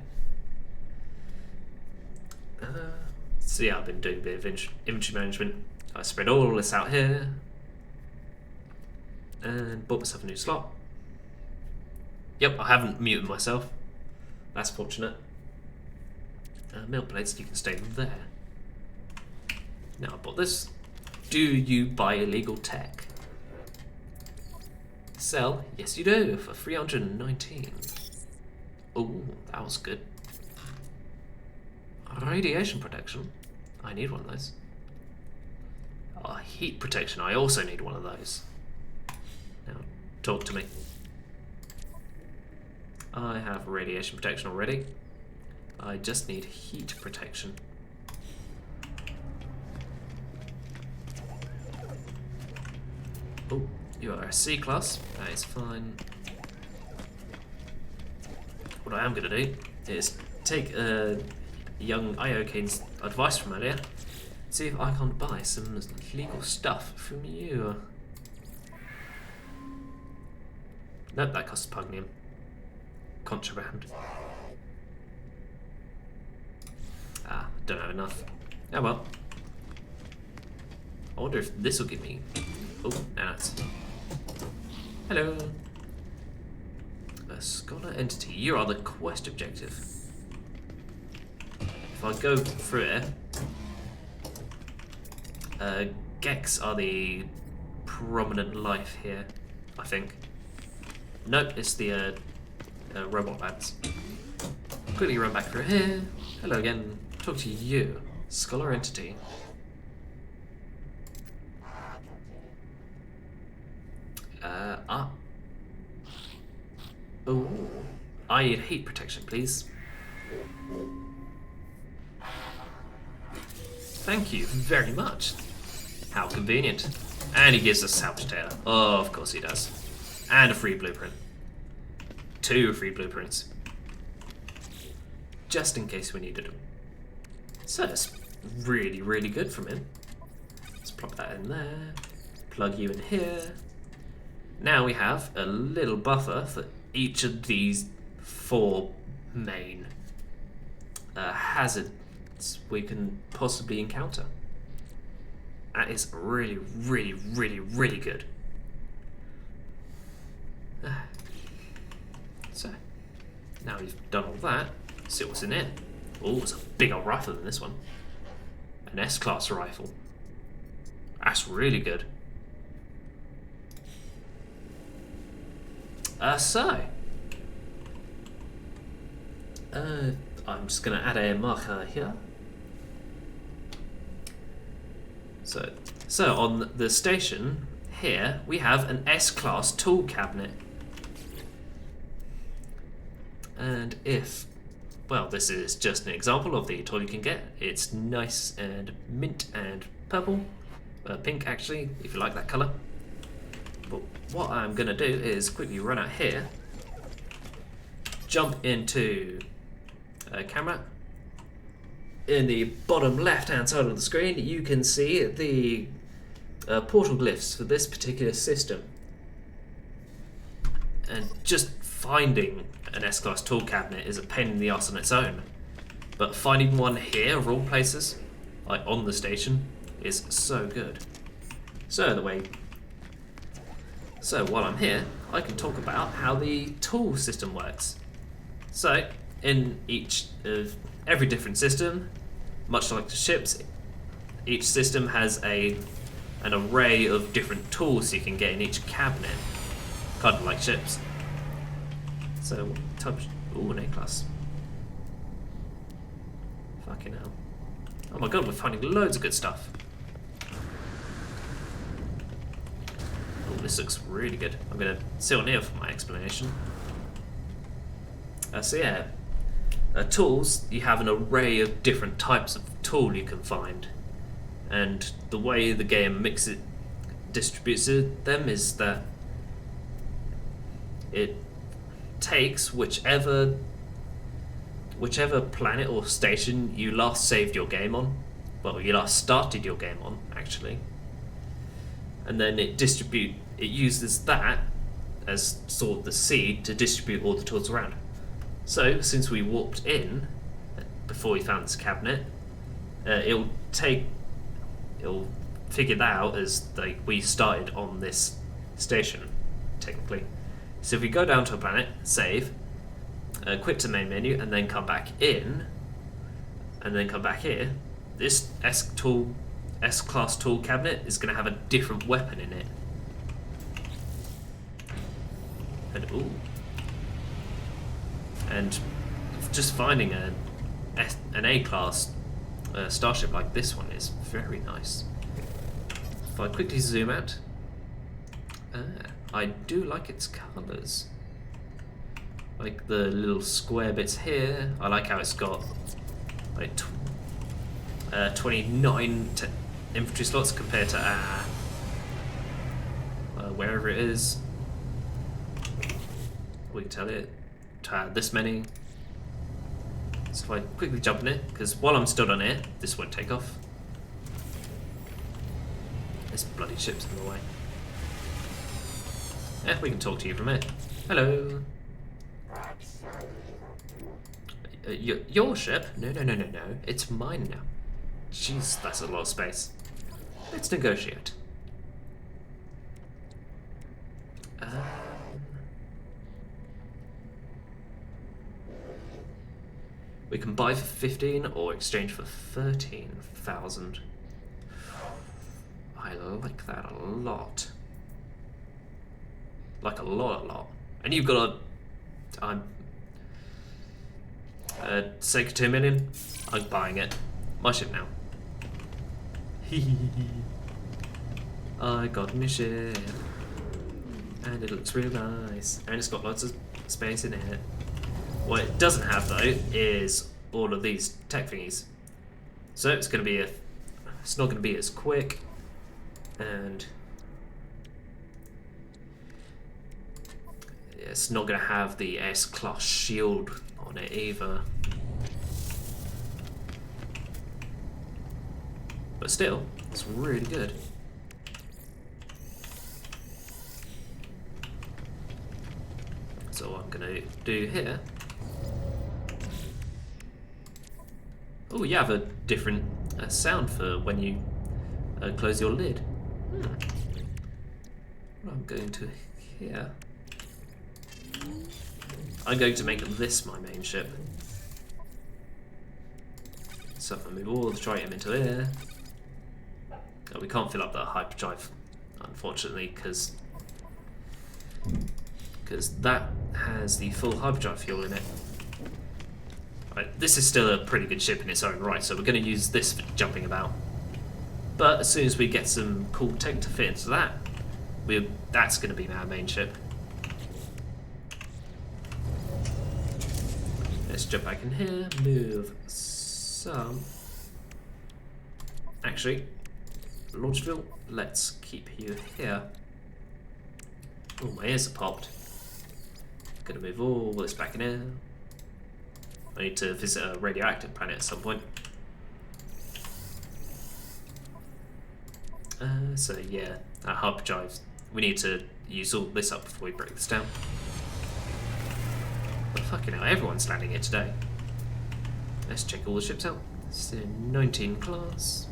So yeah, I've been doing a bit of inventory management. I spread all this out here. And bought myself a new slot. Yep, I haven't muted myself. That's fortunate. Milk plates, you can stay there. Now I bought this. Do you buy illegal tech? Sell? Yes you do, for 319. Oh, that was good. Radiation protection. I need one of those. Oh, heat protection. I also need one of those. Now, talk to me. I have radiation protection already. I just need heat protection. Oh, You are a C class. That is fine. What I am going to do is take young Iokane's advice from earlier. See if I can't buy some legal stuff from you. Nope, that costs pugnium. Contraband. Ah, don't have enough. Oh well. I wonder if this will give me... Oh, now it's... Hello. A scholar entity. You are the quest objective. If I go through it... Gex are the prominent life here, I think. Nope, it's the robot lads. Quickly run back through here. Hello again. Talk to you, scholar entity. Oh, I need heat protection, please. Thank you very much. How convenient. And he gives us salvage data. Oh, of course he does. And a free blueprint. 2 free blueprints. Just in case we needed them. So that's really, really good from him. Let's plop that in there. Plug you in here. Now we have a little buffer for each of these 4 main hazards we can possibly encounter. That is really, really, really, really good. So, now we've done all that, see what's in it. Oh, it's a big old rifle in this one. An S-class rifle. That's really good. I'm just going to add a marker here. So on the station here, we have an S-class tool cabinet. And if, well, this is just an example of the tool you can get. It's nice and mint and purple, pink actually, if you like that colour. But what I'm going to do is quickly run out here, jump into camera. In the bottom left hand side of the screen you can see the portal glyphs for this particular system. And just finding an S-class tool cabinet is a pain in the arse on its own. But finding one here of all places, like on the station, is so good. So while I'm here, I can talk about how the tool system works. So in every different system, much like the ships, each system has an array of different tools you can get in each cabinet, kind of like ships. So, ooh, an A-class. Fucking hell. Oh my god, we're finding loads of good stuff. Oh, this looks really good. I'm gonna sit on here for my explanation. So yeah, tools, you have an array of different types of tool you can find. And the way the game distributes them is that it takes whichever planet or station you last saved your game on, well, you last started your game on, actually, and then it uses that as sort of the seed to distribute all the tools around. So, since we warped in before we found this cabinet, it'll figure that out as we started on this station, technically. So if we go down to a planet, save, quit to main menu, and then come back in, and then come back here, this S-class tool cabinet is going to have a different weapon in it. And ooh. And just finding an A-class starship like this one is very nice. If I quickly zoom out, I do like its colours. Like the little square bits here. I like how it's got like 29 infantry slots compared to wherever it is. We can tell it to add this many. So if I quickly jump in it, because while I'm stood on it, this won't take off. This bloody ship's in the way. Yeah, we can talk to you for a minute. Hello. Your ship? No. It's mine now. Jeez, that's a lot of space. Let's negotiate. We can buy for 15 or exchange for 13,000. I like that a lot. Like a lot. And you've got a... sake of 2 million, I'm buying it. My ship now. I got a new ship. And it looks real nice. And it's got lots of space in it. What it doesn't have though is all of these tech thingies. So it's gonna be it's not gonna be as quick, and it's not gonna have the S-Class shield on it either. But still, it's really good. So what I'm gonna do here. Oh, you have a different sound for when you close your lid. What I'm going to here. I'm going to make this my main ship. So if I move all the tritium into here. Oh, we can't fill up the hyperdrive, unfortunately, because that has the full hyperdrive fuel in it. Right, this is still a pretty good ship in its own right, so we're going to use this for jumping about. But as soon as we get some cool tech to fit into that, that's going to be our main ship. Let's jump back in here, move some. Actually, launch fuel, let's keep you here. Oh, my ears are popped. Gonna move all this back in here. I need to visit a radioactive planet at some point. So yeah, our hyperdrive. We need to use all this up before we break this down. But fucking hell, everyone's landing here today. Let's check all the ships out. So 19 class,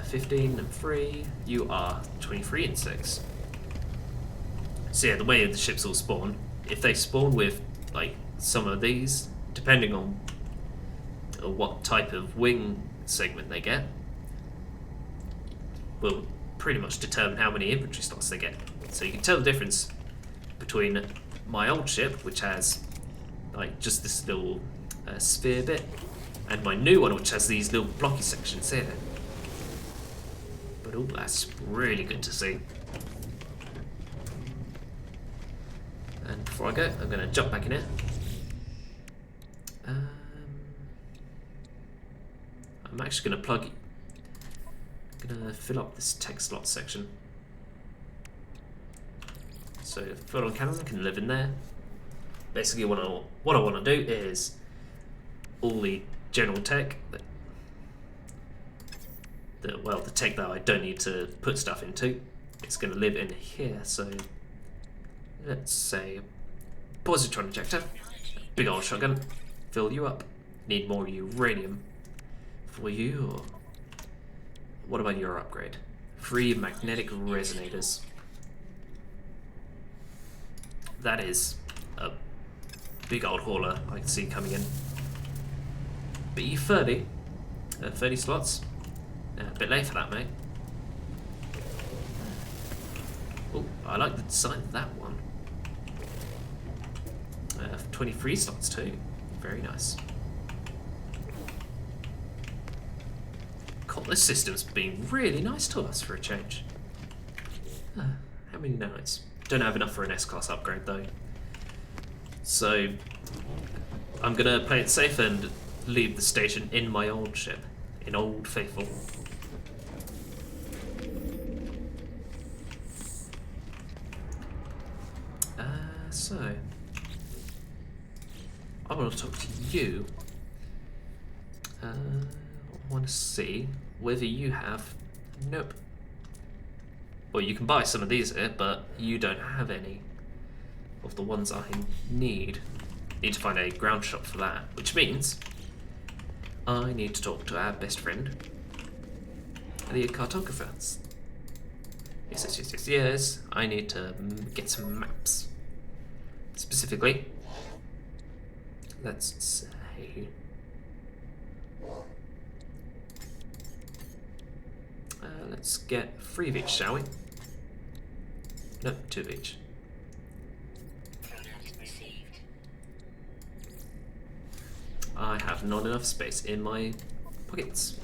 15 and 3. You are 23 and 6. So yeah, the way the ships all spawn, if they spawn with like some of these, depending on what type of wing segment they get, will pretty much determine how many infantry slots they get. So you can tell the difference between my old ship, which has like just this little sphere bit, and my new one, which has these little blocky sections here. But oh, that's really good to see. And before I go, I'm going to jump back in here. I'm actually going to fill up this tech slot section. So photon cannon can live in there. Basically what I want to do is all the general tech the tech that I don't need to put stuff into, it's going to live in here. So let's say positron injector, big old shotgun, fill you up. Need more uranium for you. Or what about your upgrade? 3 magnetic resonators. That is a big old hauler I can see coming in. B30, 30 slots. A bit late for that, mate. Oh, I like the design of that one. 23 slots too. Very nice. God, this system's been really nice to us for a change. How many nanites? Don't have enough for an S-Class upgrade though. So I'm gonna play it safe and leave the station in my old ship, in Old Faithful. So, I want to talk to you. I want to see whether you have... Nope. Well, you can buy some of these here, but you don't have any of the ones I need. Need to find a ground shop for that, which means I need to talk to our best friend, the cartographers. Yes. I need to get some maps. Specifically, let's say... let's get 3 of each, shall we? No, 2 of each. I have not enough space in my pockets.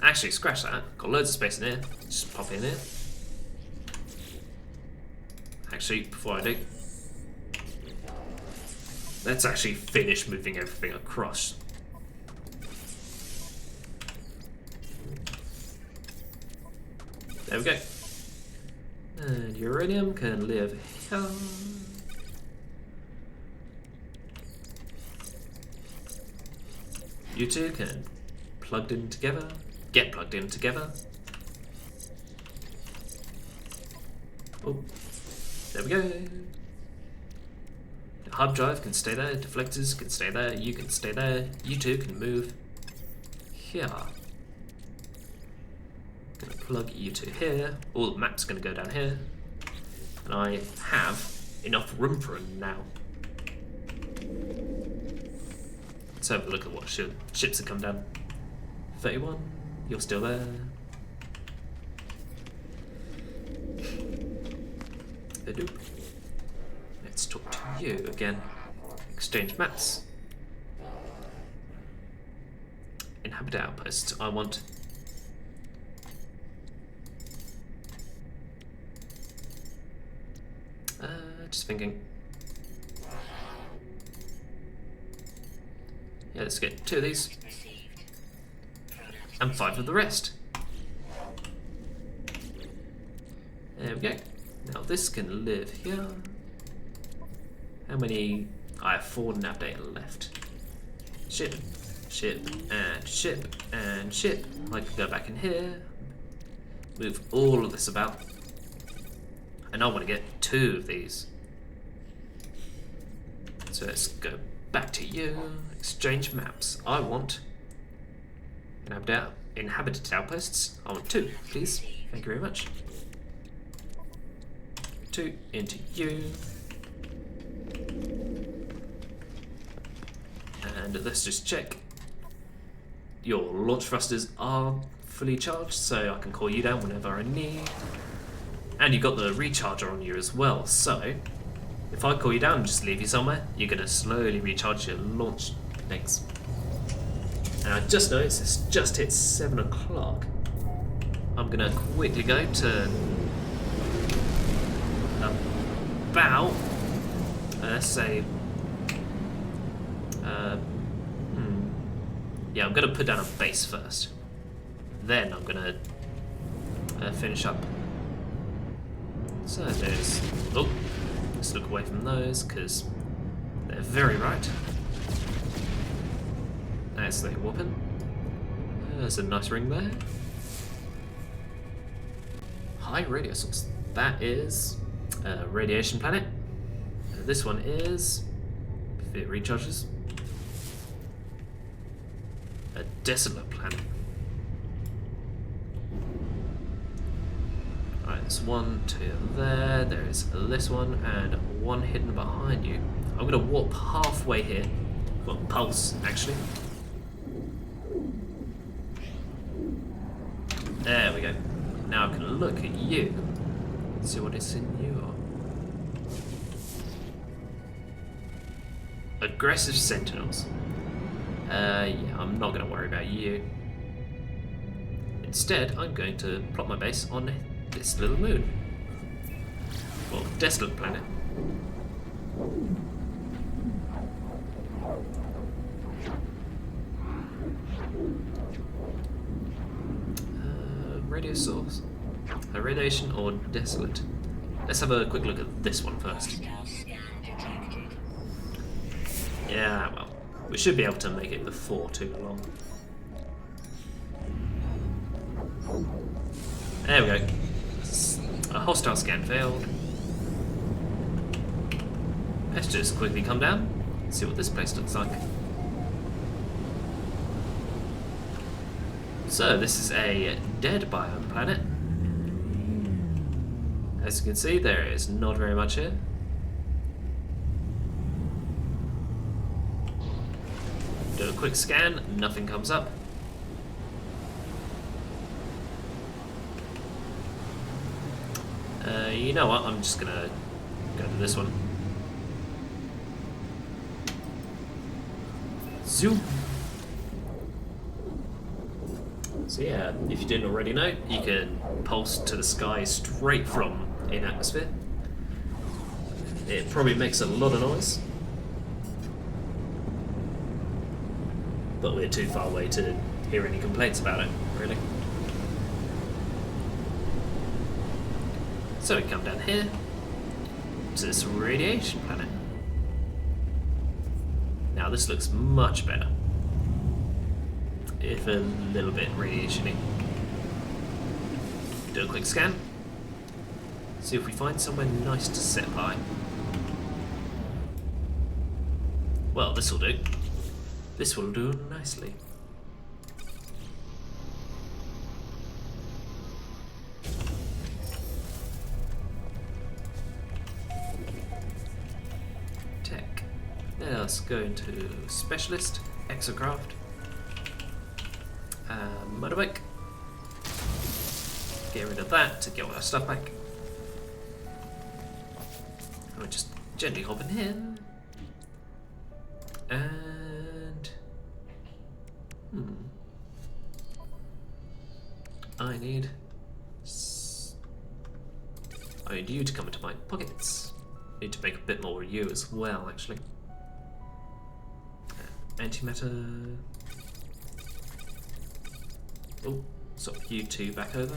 Actually, scratch that. Got loads of space in here. Just pop in here. Actually, before I do, let's actually finish moving everything across. There we go. And uranium can live here. You two can plugged in together. Get plugged in together. Oh, there we go. The hub drive can stay there. Deflectors can stay there. You can stay there. You two can move here. Gonna plug you two here. All the maps gonna go down here, and I have enough room for them now. Let's have a look at what ships have come down. 31, you're still there. Hadoop. Let's talk to you again. Exchange maps. Inhabit outposts. I want... just thinking. Yeah, let's get 2 of these. And 5 of the rest. There we go. Now this can live here. How many? I have 4 nav data left. Ship, ship, and ship, and ship. I can go back in here. Move all of this about. And I want to get 2 of these. So let's go back to you. Exchange maps. I want inhabited outposts. I want 2, please. Thank you very much. 2 into you. And let's just check. Your launch thrusters are fully charged, so I can call you down whenever I need. And you've got the recharger on you as well, so if I call you down and just leave you somewhere, you're going to slowly recharge your launch legs. And I just noticed it's just hit 7 o'clock. I'm going to quickly go to about, let's say, yeah, I'm going to put down a base first. Then I'm going to finish up. So there's, oh, let's look away from those because they're very right. That's the weapon. There's a nice ring there. High radio source. That is a radiation planet. This one is, if it recharges, a desolate planet. Alright, there's 1, 2 there, there is this one, and 1 hidden behind you. I'm going to warp halfway here. Well, pulse, actually. There we go. Now I can look at you and see what is in you. Aggressive sentinels. Yeah, I'm not going to worry about you. Instead, I'm going to plot my base on this little moon. Well, desolate planet. Radio source. A radiation or desolate. Let's have a quick look at this one first. Yeah, well, we should be able to make it before too long. There we go. A hostile scan failed. Let's just quickly come down, see what this place looks like. So, this is a dead biome planet. As you can see, there is not very much here. Do a quick scan, nothing comes up. You know what, I'm just gonna go to this one. Zoom! So yeah, if you didn't already know, you can pulse to the sky straight from in atmosphere. It probably makes a lot of noise, but we're too far away to hear any complaints about it, really. So we come down here to this radiation planet. Now this looks much better, if a little bit radiation-y. Do a quick scan. See if we find somewhere nice to sit by. Well, this will do. This will do nicely. Tech. Let us go into Specialist, Exocraft, Motorbike. Get rid of that to get all our stuff back. And we'll just gently hop in here. And... I need you to come into my pockets. Need to make a bit more of you as well, actually. Antimatter. Oh, swap you two back over.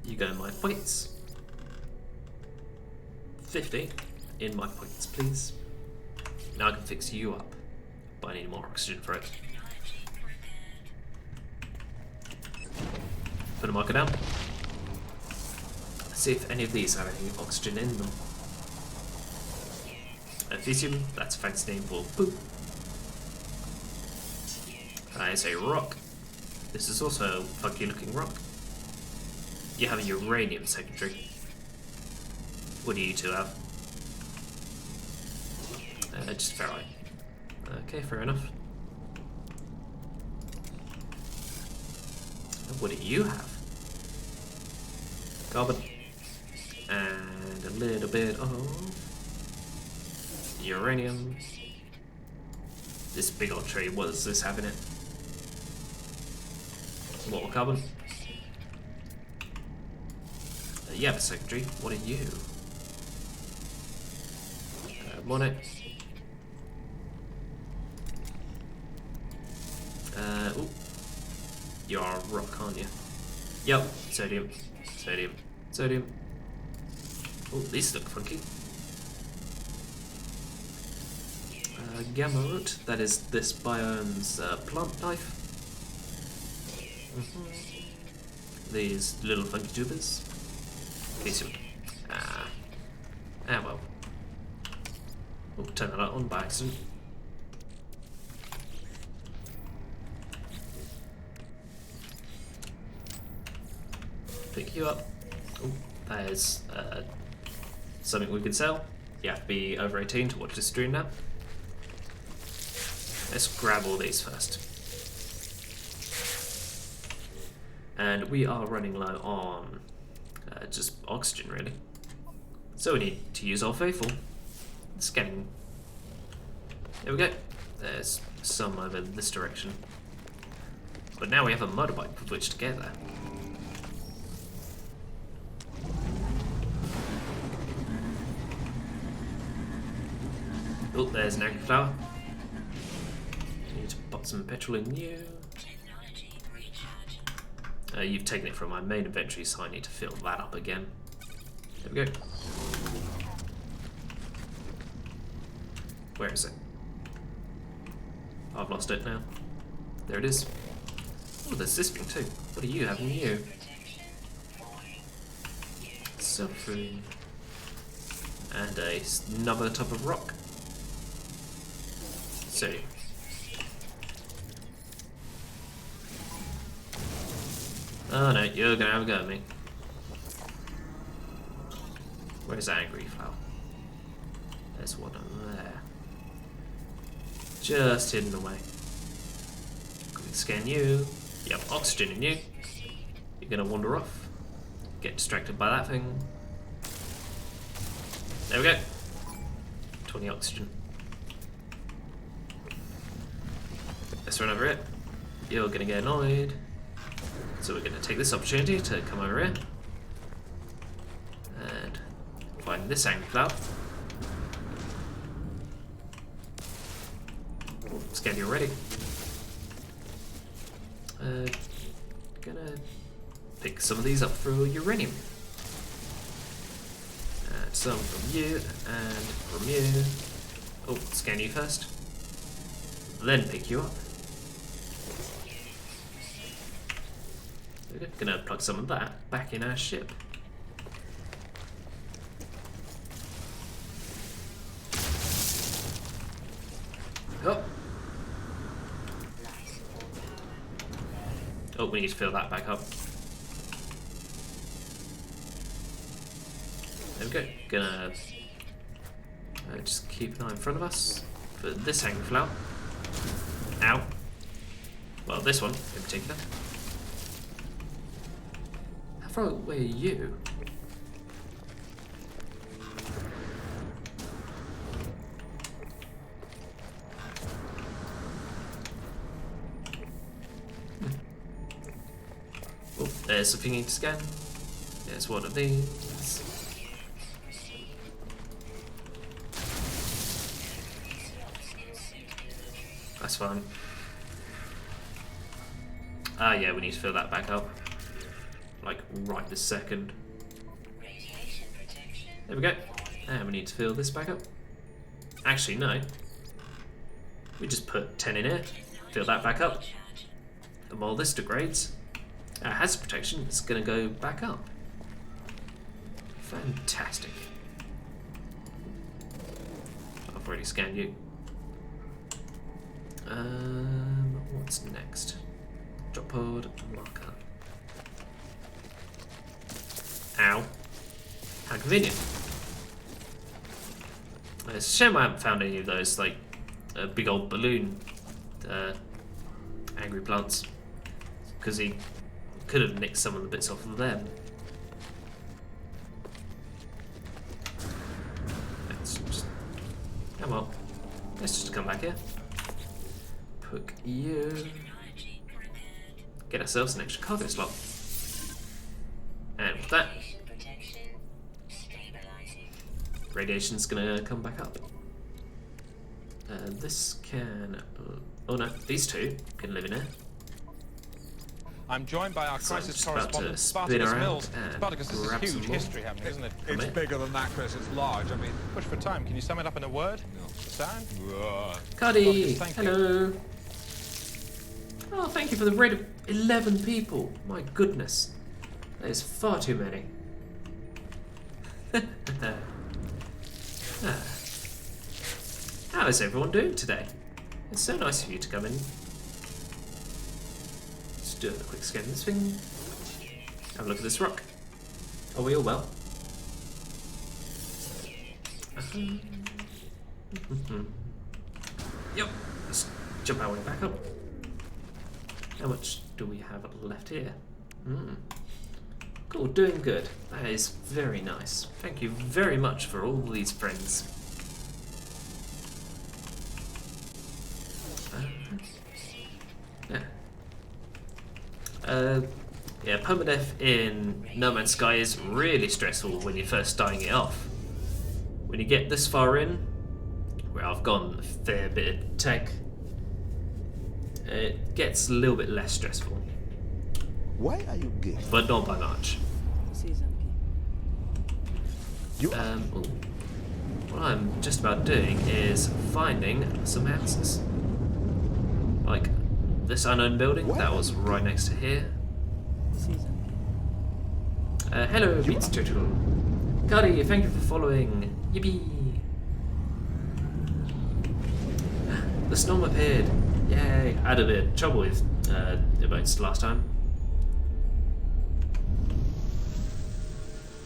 You go in my pockets. 50 in my pockets, please. Now I can fix you up, but I need more oxygen for it. Put a marker down. See if any of these have any oxygen in them. Ephysium, that's a fancy name for poop. That is a rock. This is also a funky looking rock. You have a uranium secondary. What do you two have? Just ferrite. Okay, fair enough. What do you have? Carbon. And a little bit of uranium. This big old tree, what does this have in it? More carbon. You have a secondary. What are you? Monet. Ooh. You are a rock, aren't you? Yep. Sodium. Sodium. Sodium. Oh, these look funky. Gamma root. That is this biome's plant life. These little funky tubers. Ephysium. Well. We'll turn that on by accident. Pick you up. Oh, that is something we can sell. You have to be over 18 to watch this stream now. Let's grab all these first. And we are running low on just oxygen, really. So we need to use our faithful. Scanning. There we go. There's some over this direction. But now we have a motorbike with which to get there. Oh, there's an agri flower. Need to pop some petrol in you. You've taken it from my main inventory, so I need to fill that up again. There we go. Where is it? I've lost it now. There it is. Oh, there's this thing too. What do you have in you? Suffering. And another type of rock. So. Oh no, you're gonna have a go at me. Where's that angry flower? There's one over there. Just hidden away. Quick scan you. Yep, oxygen in you. You're gonna wander off. Get distracted by that thing. There we go. 20 oxygen. Let's run over it. You're gonna get annoyed. So we're gonna take this opportunity to come over here. And find this angry cloud. Scan you already. Gonna pick some of these up through uranium. And some from you, and from you. Oh, scan you first. Then pick you up. We're gonna plug some of that back in our ship. Oh. Oh, we need to fill that back up. There we go. Gonna just keep an eye in front of us for this angry flower. Ow. Well, this one in particular. How far away are you? Oh, there's something you need to scan. There's one of these. That's fine. Ah, yeah, we need to fill that back up. Like, right this second. There we go. And we need to fill this back up. Actually, no. We just put 10 in here, fill that back up. The more this degrades, our hazard protection is going to go back up. Fantastic. I've already scanned you. What's next? Drop pod marker. Ow. How convenient. It's a shame I haven't found any of those, like, big old balloon angry plants. Because he could have nicked some of the bits off of them. Let's just... Come on. Let's just come back here. Put you... Get ourselves an extra cargo slot. And with that, radiation's gonna come back up. This can... Oh no, these two can live in here. I'm joined by our So I'm crisis just about to correspondent, spin Spartacus around Mills. and Spartacus, this grab is some huge more. history happening, isn't it? It's in. bigger than that, Chris. It's large. I mean, Push for time. Can you sum it up in a word? no. Sound? Cuddy, Thank you. hello. Oh, thank you for the raid of 11 people. My goodness. That is far too many. How is everyone doing today? It's so nice of you to come in. Just do a quick scan of this thing. Have a look at this rock. Are we all well? Yep. Let's jump our way back up. How much do we have left here? Cool, doing good. That is very nice. Thank you very much for all these friends. Yeah, permadeath in No Man's Sky is really stressful when you're first starting it off. When you get this far in, where I've gone a fair bit of tech, it gets a little bit less stressful, Why are you gay? but not by much. Season. Ooh. What I'm just about doing is finding some houses. Like this unknown building that was right next to here. Season. Hello, Beats Turtle. Cuddy, thank you for following. Yippee! The storm appeared. Yay! I had a bit of trouble with emotes last time.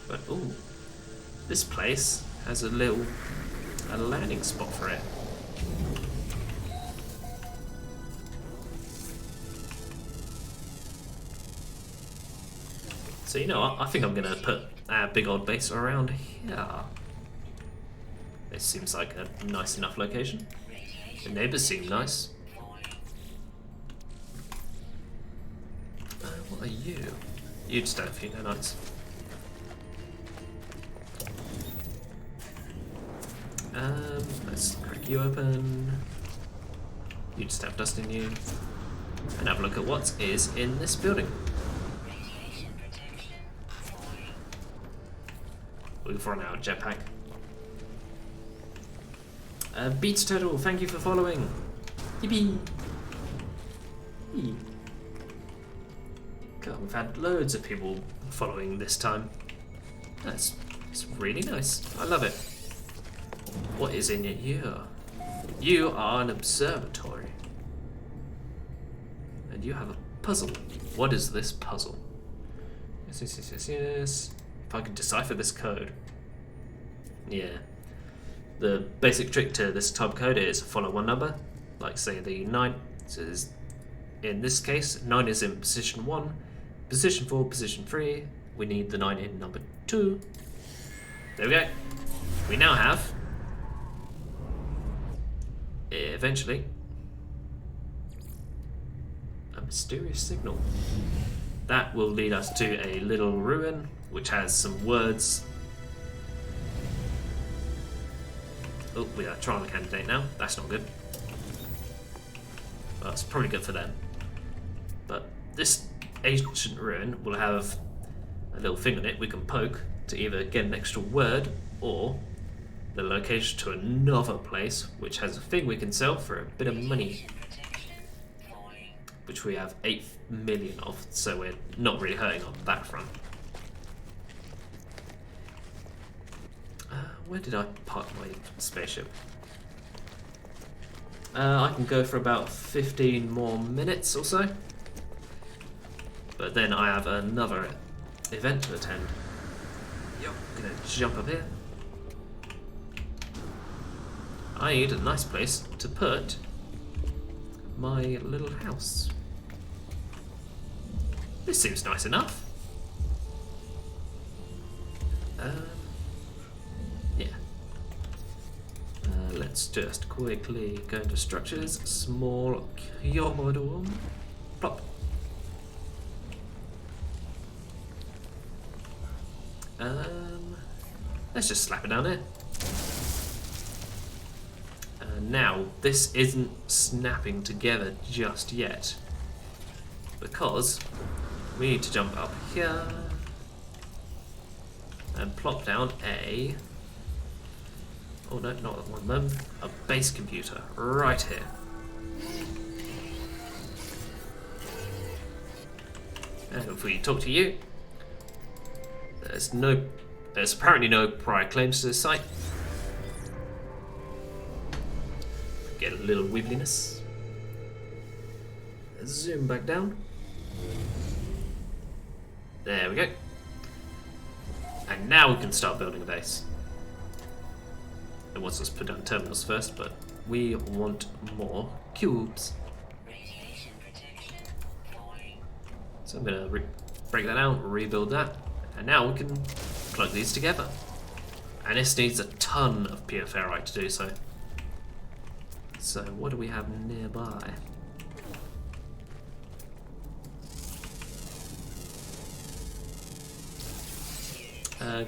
But ooh, this place has a landing spot for it. So you know what? I think I'm gonna put our big old base around here. This seems like a nice enough location. The neighbours seem nice. What are you? You just have a few nanites. Let's crack you open. You just have dust in you. And have a look at what is in this building. We've run out of jetpack. Beats Turtle, thank you for following. Yippee! Yee. God, we've had loads of people following this time. It's really nice. I love it. What is in your ear? You are an observatory. And you have a puzzle. What is this puzzle? Yes. If I could decipher this code. Yeah. The basic trick to this type of code is follow one number, like say the 9. So in this case, 9 is in position 1, position 4, position 3. We need the 9 in number 2. There we go. We now have, eventually, a mysterious signal. That will lead us to a little ruin, which has some words. Oh, we are trial candidate now. That's not good. Well, it's probably good for them. But this ancient ruin will have a little thing on it we can poke to either get an extra word or the location to another place which has a thing we can sell for a bit of money, which we have 8 million of, so we're not really hurting on that front. Where did I park my spaceship? I can go for about 15 more minutes or so, but then I have another event to attend. Yep, I'm gonna jump up here. I need a nice place to put my little house. This seems nice enough. Yeah. Let's just quickly go into structures. Small cube. Plop. Let's just slap it down there. Now, this isn't snapping together just yet, because we need to jump up here and plop down a... Oh no, not one of them. A base computer right here. And if we talk to you, there's apparently no prior claims to this site. Get a little wibbliness. Zoom back down. There we go. And now we can start building a base. It wants us to put down terminals first, but we want more cubes. So I'm going to break that out, rebuild that, and now we can plug these together. And this needs a ton of pure ferrite to do so. So what do we have nearby?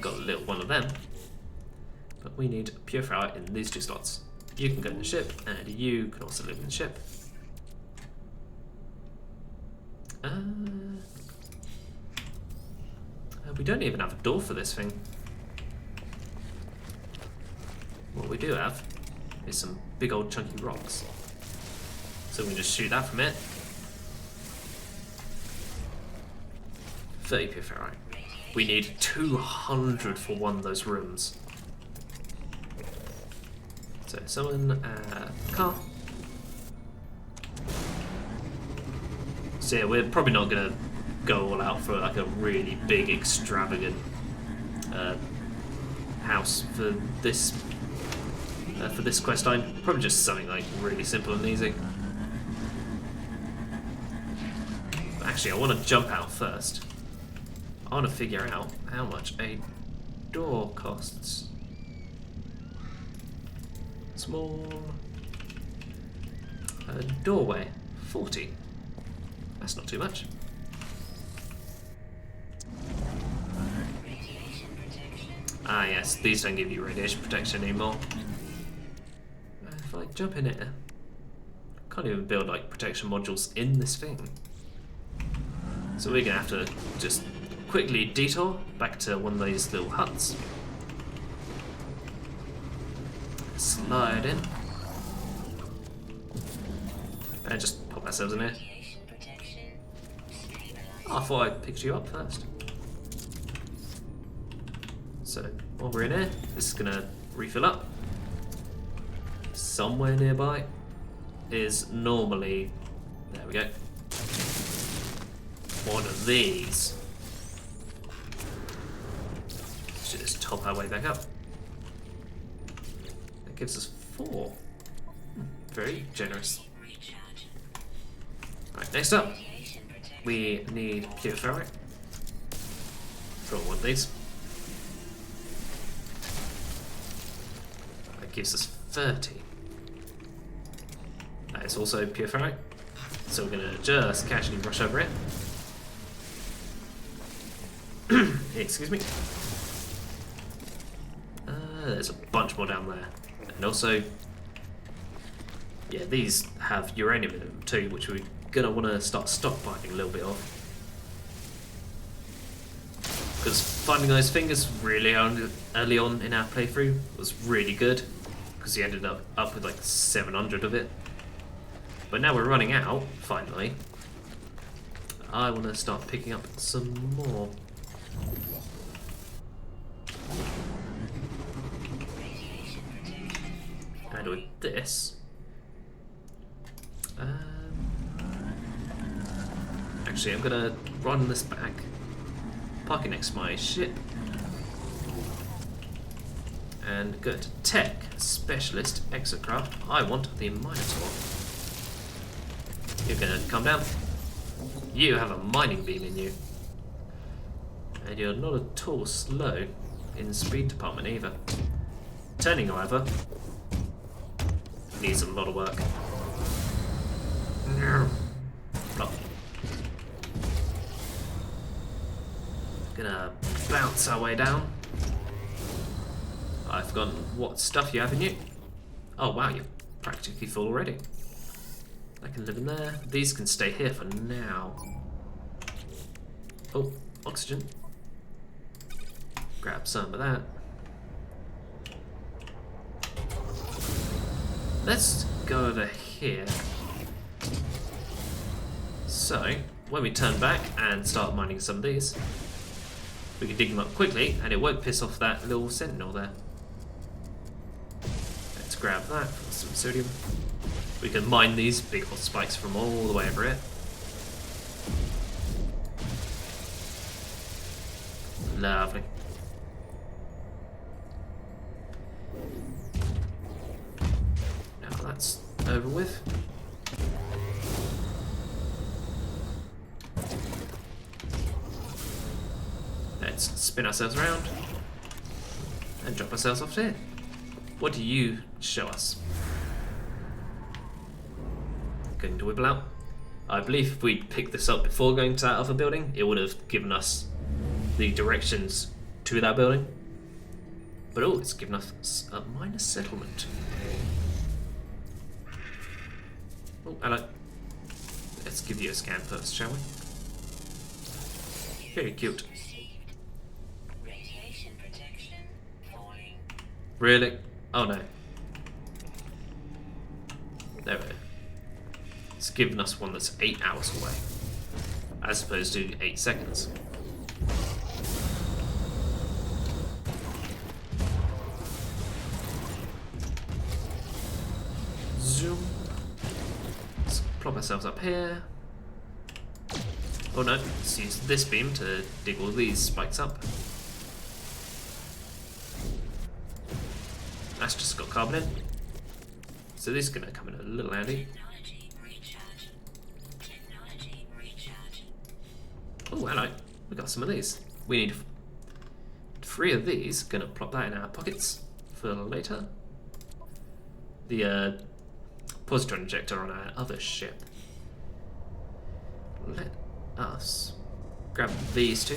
Got a little one of them. But we need pure ferrite in these 2 slots. You can go in the ship, and you can also live in the ship. We don't even have a door for this thing. what we do have is some big old chunky rocks. So we can just shoot that from it. 30 pure ferrite. We need 200 for one of those rooms. So summon a car. So yeah, we're probably not gonna go all out for like a really big, extravagant house for this quest line. Probably just something like really simple and easy. But actually, I want to jump out first. I want to figure out how much a door costs. Small doorway, 40. That's not too much. Ah yes, these don't give you radiation protection anymore. If I jump in it, I can't even build like protection modules in this thing. So we're gonna have to just quickly detour back to one of these little huts. Slide in. And just pop ourselves in here. Oh, I thought I picked you up first. So while we're in here, this is gonna refill up. Somewhere nearby is normally, there we go, one of these. Should just top our way back up. That gives us 4. Very generous. Right, next up, we need pure ferrite. Draw one of these. That gives us 30. That is also pure ferrite. So we're gonna just casually rush over it. Excuse me. There's a bunch more down there. And also, yeah, these have uranium in them too, which we're gonna want to start stockpiling a little bit of. Because finding those fingers really early on in our playthrough was really good, because we ended up with like 700 of it. But now we're running out, finally. I want to start picking up some more. And with this, actually I'm gonna run this back, park it next to my ship, and go to Tech Specialist Exocraft. I want the Minotaur. You're gonna come down. You have a mining beam in you, and you're not at all slow in the speed department either. Turning, however, needs a lot of work. Flop. Gonna bounce our way down. I've forgotten what stuff you have in you. Oh wow, you're practically full already. I can live in there. These can stay here for now. Oh, oxygen. Grab some of that. Let's go over here. So, when we turn back and start mining some of these, we can dig them up quickly and it won't piss off that little sentinel there. Let's grab that for some sodium. We can mine these big hot spikes from all the way over it. Lovely. Now that's over with. Let's spin ourselves around and drop ourselves off here. What do you show us? Going to wibble out. I believe if we'd picked this up before going to that other building, it would have given us the directions to that building. But oh, it's given us a minor settlement. Oh, hello. Let's give you a scan first, shall we? Very cute. Really? Oh no. There we go. It's given us one that's 8 hours away, as opposed to 8 seconds. Zoom. Let's plop ourselves up here. Oh no, let's use this beam to dig all these spikes up. That's just got carbon in. So this is going to come in a little handy. Oh, hello. We got some of these. We need 3 of these. Gonna plop that in our pockets for later. The positron injector on our other ship. Let us grab these 2.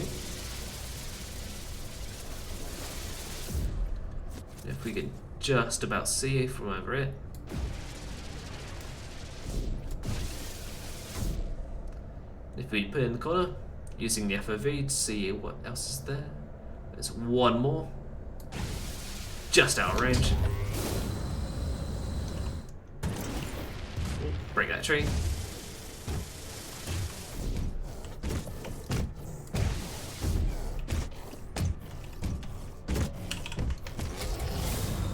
If we can just about see from over here. If we put it in the corner, using the FOV to see what else is there. There's one more. Just out of range. Break that tree.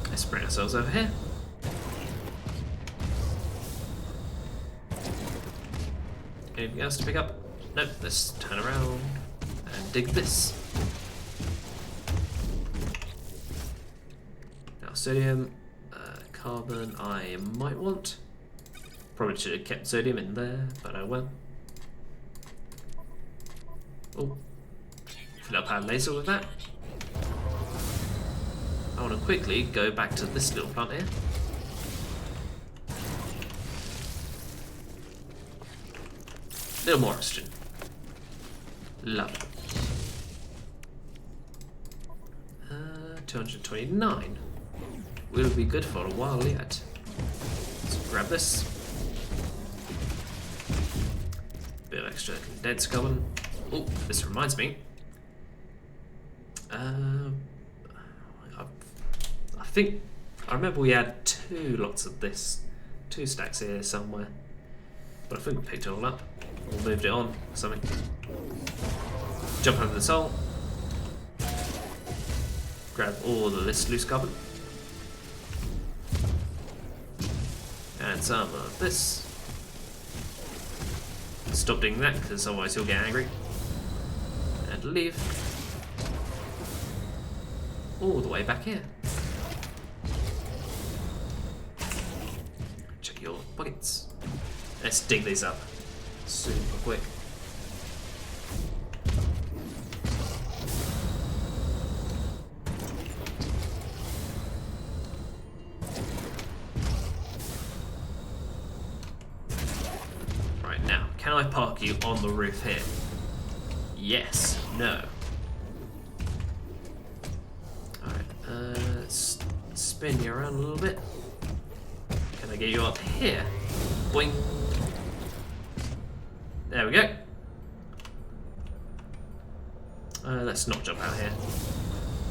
Let's bring ourselves over here. Anything else to pick up? Nope, let's turn around and dig this. Now sodium, carbon I might want. Probably should have kept sodium in there, but I will. Oh, fill up our laser with that. I want to quickly go back to this little plant here. Little more oxygen. Love it. 229. Will be good for a while yet. Let's grab this. Bit of extra condensed carbon. Oh, this reminds me. I think I remember we had 2 lots of this, 2 stacks here somewhere, but I think we picked it all up or moved it on or something. Jump over the soul, grab all of this loose carbon, and some of this. Stop doing that because otherwise you'll get angry, and leave all the way back here. Check your pockets. Let's dig these up super quick. Right, now, can I park you on the roof here? Yes. No. Alright, let's spin you around a little bit. Can I get you up here? Boing. There we go. Let's not jump out here.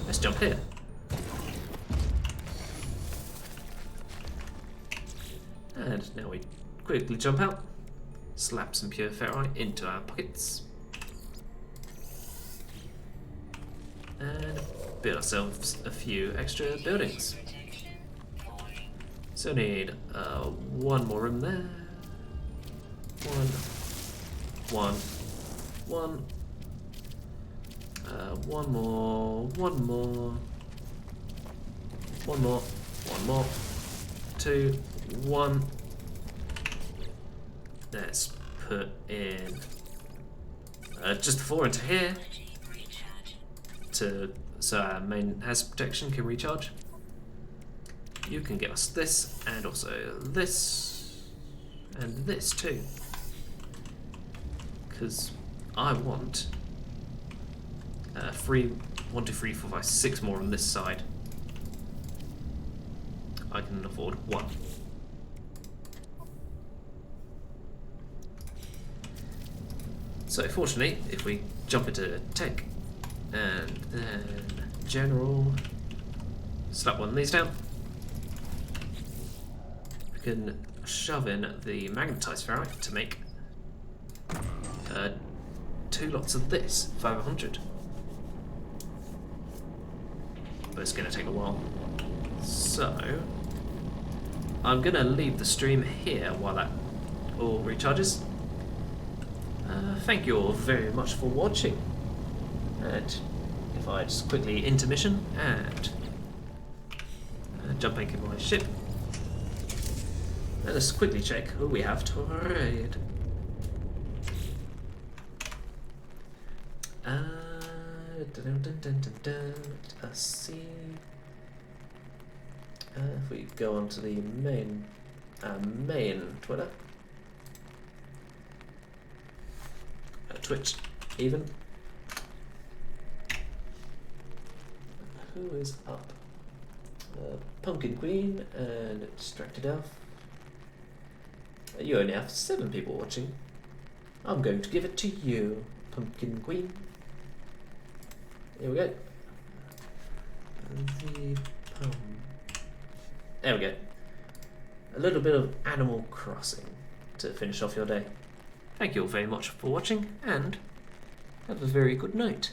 Let's jump here. And now we quickly jump out. Slap some pure ferrite into our pockets. And build ourselves a few extra buildings. So need one more room there. One more. 2, 1. Let's put in just 4 into here so our main hazard protection can recharge. You can get us this, and also this, and this too. Because I want 1, 2, 3, 4, 5, 6 more on this side. I can afford 1. So fortunately, if we jump into tech and then general, slap one of these down, can shove in the magnetized ferrite to make 2 lots of this, 500. But it's going to take a while. So, I'm going to leave the stream here while that all recharges. Thank you all very much for watching. And if I just quickly intermission and jump into my ship. Let us quickly check who we have to raid. Let's see. If we go on to the main Twitter, Twitch, even. Who is up? Pumpkin Queen and Distracted Elf. You only have 7 people watching. I'm going to give it to you, Pumpkin Queen. Here we go. There we go. A little bit of Animal Crossing to finish off your day. Thank you all very much for watching, and have a very good night.